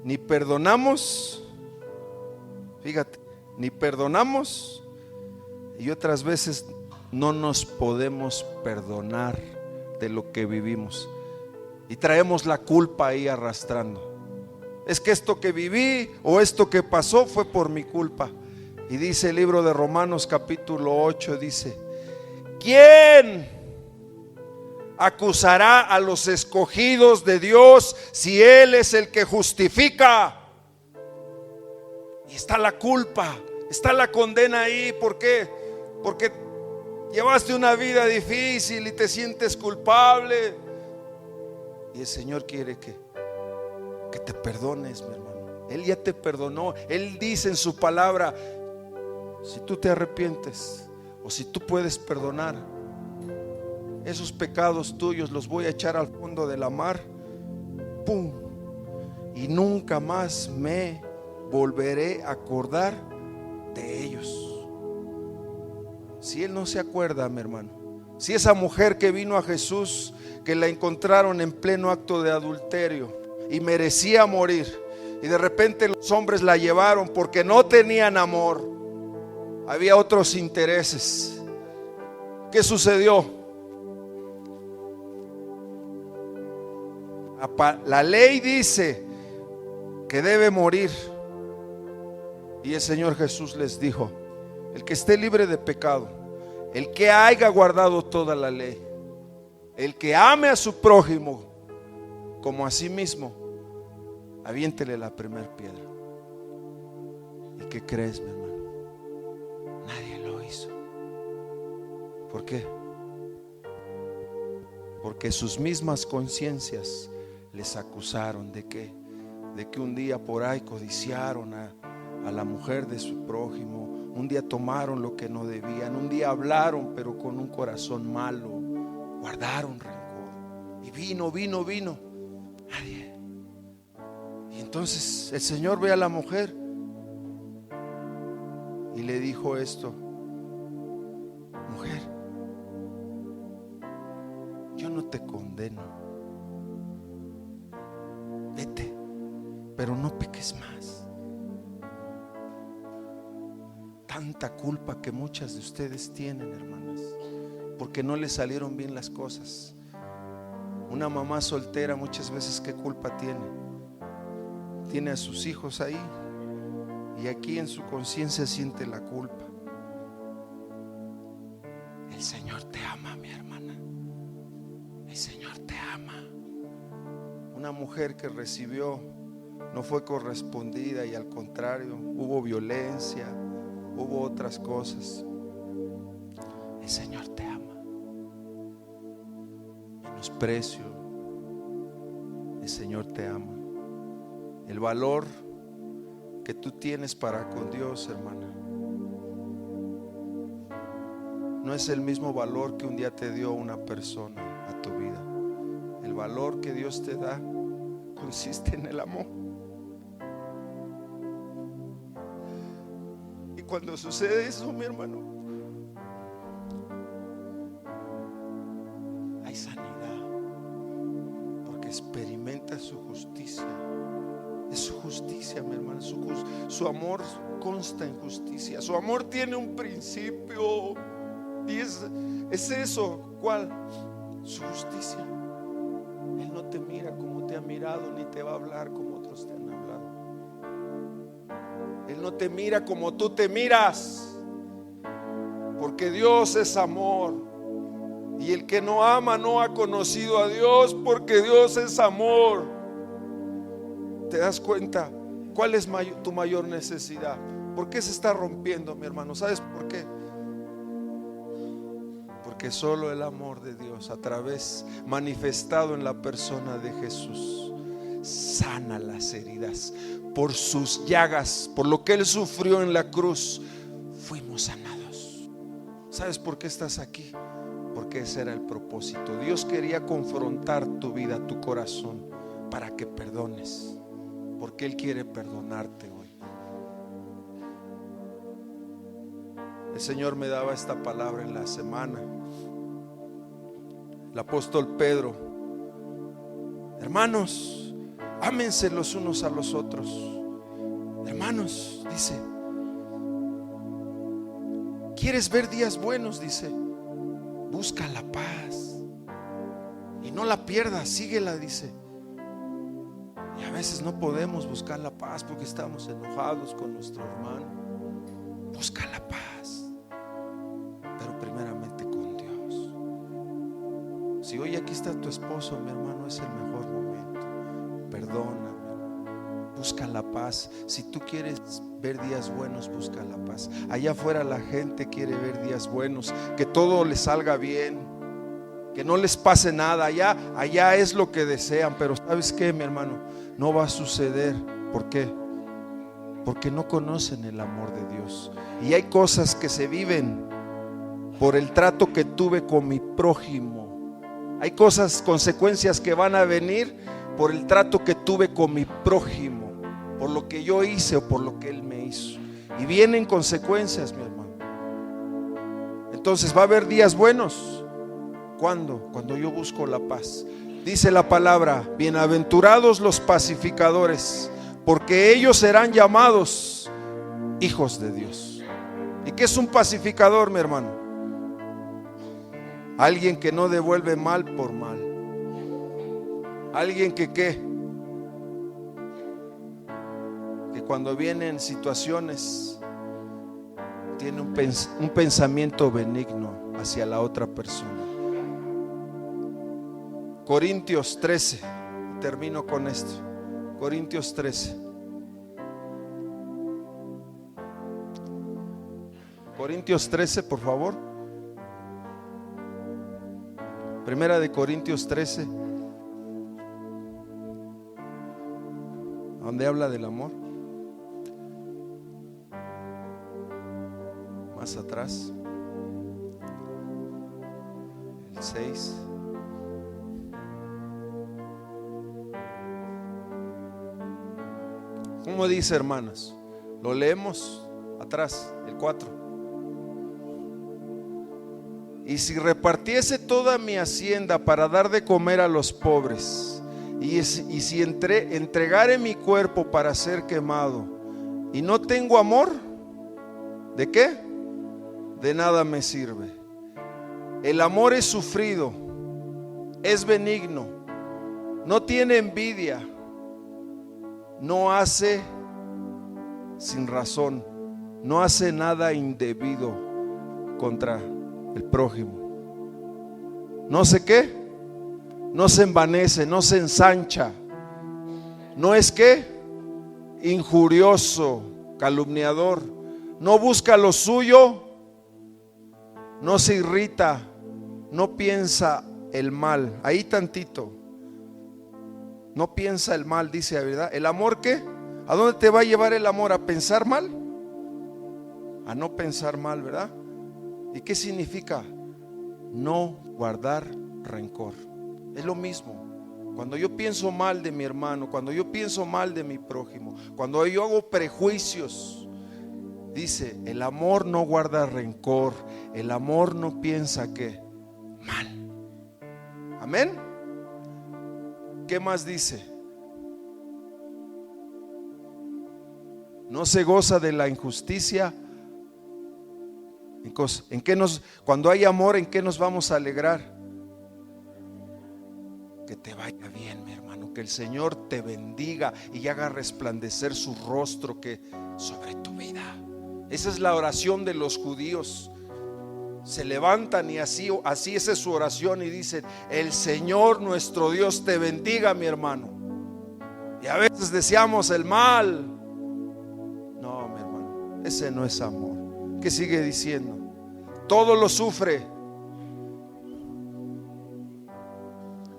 ni perdonamos, fíjate, ni perdonamos, y otras veces no nos podemos perdonar de lo que vivimos y traemos la culpa ahí arrastrando. Es que esto que viví o esto que pasó fue por mi culpa. Y dice el libro de Romanos capítulo 8, dice: ¿quién acusará a los escogidos de Dios si Él es el que justifica? Y está la culpa, está la condena ahí. ¿Por qué? Porque llevaste una vida difícil y te sientes culpable. Y el Señor quiere que te perdones, mi hermano. Él ya te perdonó. Él dice en su palabra: si tú te arrepientes, o si tú puedes perdonar, esos pecados tuyos los voy a echar al fondo de la mar. ¡Pum! Y nunca más me volveré a acordar de ellos. Si Él no se acuerda, mi hermano, si esa mujer que vino a Jesús, que la encontraron en pleno acto de adulterio y merecía morir, y de repente los hombres la llevaron porque no tenían amor, había otros intereses. ¿Qué sucedió? La ley dice que debe morir, y el Señor Jesús les dijo: el que esté libre de pecado, el que haya guardado toda la ley, el que ame a su prójimo como a sí mismo, aviéntele la primera piedra. ¿qué crees, mi hermano? Nadie lo hizo. ¿Por qué? Porque sus mismas conciencias les acusaron de que un día por ahí codiciaron a la mujer de su prójimo, un día tomaron lo que no debían, un día hablaron pero con un corazón malo, guardaron rencor y vino nadie. Y entonces el Señor ve a la mujer y le dijo esto: mujer, yo no te condeno, vete, pero no peques más. Tanta culpa que muchas de ustedes tienen, hermanas, porque no les salieron bien las cosas. Una mamá soltera muchas veces, ¿qué culpa tiene? Tiene a sus hijos ahí y aquí en su conciencia siente la culpa. El Señor te ama, mi hermana. El Señor te ama. Una mujer que recibió no fue correspondida y al contrario, hubo violencia, hubo otras cosas. El Señor te ama. Menosprecio. El Señor te ama. El valor que tú tienes para con Dios, hermana, no es el mismo valor que un día te dio una persona a tu vida. El valor que Dios te da consiste en el amor. Y cuando sucede eso, mi hermano, hay sanidad, porque experimenta su justicia. Es su justicia, mi hermano. Su amor consta en justicia. Su amor tiene un principio. Y es eso. ¿Cuál? Su justicia. Él no te mira como te ha mirado, ni te va a hablar como otros te han hablado. Él no te mira como tú te miras, porque Dios es amor. Y el que no ama no ha conocido a Dios, porque Dios es amor. ¿Te das cuenta? ¿Cuál es tu mayor necesidad? ¿Por qué se está rompiendo, mi hermano? ¿Sabes por qué? Porque solo el amor de Dios, a través manifestado en la persona de Jesús, sana las heridas. Por sus llagas, por lo que Él sufrió en la cruz, fuimos sanados. ¿Sabes por qué estás aquí? Porque ese era el propósito. Dios quería confrontar tu vida, tu corazón, para que perdones. Porque Él quiere perdonarte hoy. El Señor me daba esta palabra en la semana. El apóstol Pedro: hermanos, ámense los unos a los otros. Hermanos, dice, ¿quieres ver días buenos? Dice, busca la paz y no la pierdas, síguela, dice. Y a veces no podemos buscar la paz porque estamos enojados con nuestro hermano. Busca la paz, pero primeramente con Dios. Si hoy aquí está tu esposo, mi hermano, es el mejor momento. Perdóname, busca la paz. Si tú quieres ver días buenos, busca la paz. Allá afuera la gente quiere ver días buenos, que todo les salga bien, que no les pase nada. Allá es lo que desean, pero ¿sabes qué, mi hermano? No va a suceder. ¿Por qué? Porque no conocen el amor de Dios. Y hay cosas que se viven por el trato que tuve con mi prójimo. Hay consecuencias que van a venir por el trato que tuve con mi prójimo, por lo que yo hice o por lo que él me hizo. Y vienen consecuencias, mi hermano. Entonces va a haber días buenos. ¿Cuándo? Cuando yo busco la paz. Dice la palabra: bienaventurados los pacificadores, porque ellos serán llamados hijos de Dios. ¿Y qué es un pacificador, mi hermano? Alguien que no devuelve mal por mal. Alguien que ¿qué? Que cuando vienen situaciones tiene un pensamiento benigno hacia la otra persona. Corintios 13, termino con esto. Corintios 13. Corintios 13, por favor. Primera de Corintios 13, donde habla del amor. Más atrás, el 6. ¿Cómo dice, hermanas? Lo leemos atrás, el 4. Y si repartiese toda mi hacienda para dar de comer a los pobres, y si entregare mi cuerpo para ser quemado, y no tengo amor, ¿de qué? De nada me sirve. El amor es sufrido, es benigno, no tiene envidia, no hace sin razón, no hace nada indebido contra el prójimo. No sé qué, no se envanece, no se ensancha, no es que injurioso, calumniador, no busca lo suyo, no se irrita, no piensa el mal. Ahí tantito, no piensa el mal, dice, ¿verdad? ¿El amor qué? ¿A dónde te va a llevar el amor? ¿A pensar mal? A no pensar mal, ¿verdad? ¿Y qué significa? No guardar rencor. Es lo mismo. Cuando yo pienso mal de mi hermano, cuando yo pienso mal de mi prójimo, cuando yo hago prejuicios, dice, el amor no guarda rencor, el amor no piensa que mal. Amén. ¿Qué más dice? No se goza de la injusticia. ¿En qué cuando hay amor, en qué nos vamos a alegrar? Que te vaya bien, mi hermano, que el Señor te bendiga y haga resplandecer su rostro que sobre tu vida. Esa es la oración de los judíos. Se levantan y así esa es su oración y dicen: el Señor nuestro Dios te bendiga, mi hermano. Y a veces deseamos el mal. No, mi hermano, ese no es amor. ¿Qué sigue diciendo? Todo lo sufre,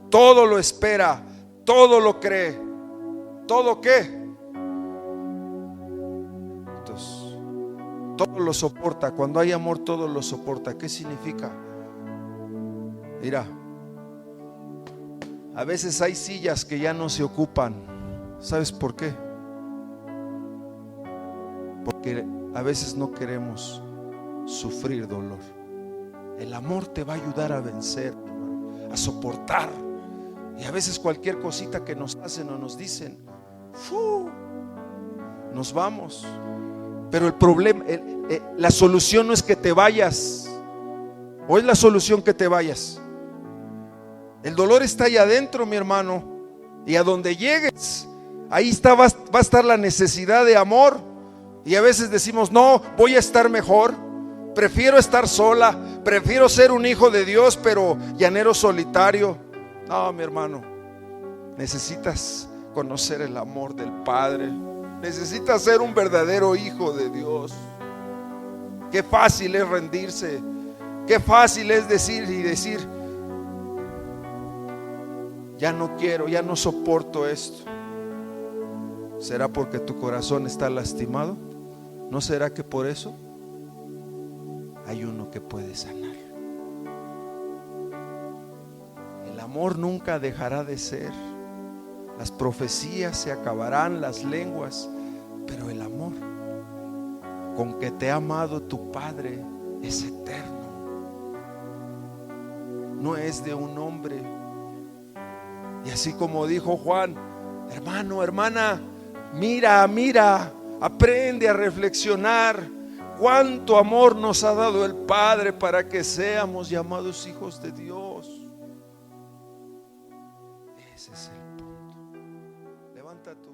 todo lo espera, todo lo cree. ¿Todo qué? Entonces, todo lo soporta. Cuando hay amor, todo lo soporta. ¿Qué significa? Mira, a veces hay sillas que ya no se ocupan. ¿Sabes por qué? Porque a veces no queremos sufrir dolor. El amor te va a ayudar a vencer, hermano, a soportar. Y a veces cualquier cosita que nos hacen o nos dicen, nos vamos. Pero el problema, la solución no es que te vayas. ¿O es la solución que te vayas? El dolor está ahí adentro, mi hermano. Y a donde llegues, ahí va a estar la necesidad de amor. Y a veces decimos, no, voy a estar mejor, prefiero estar sola, prefiero ser un hijo de Dios, pero llanero solitario. No, mi hermano, necesitas conocer el amor del Padre, necesitas ser un verdadero hijo de Dios. Qué fácil es rendirse, qué fácil es decir, ya no quiero, ya no soporto esto. ¿Será porque tu corazón está lastimado? ¿No será que por eso hay uno que puede sanar? El amor nunca dejará de ser. Las profecías se acabarán, las lenguas, pero el amor con que te ha amado tu Padre es eterno. No es de un hombre. Y así como dijo Juan, hermano, hermana, mira, aprende a reflexionar cuánto amor nos ha dado el Padre para que seamos llamados hijos de Dios. Ese es el punto. Levanta tu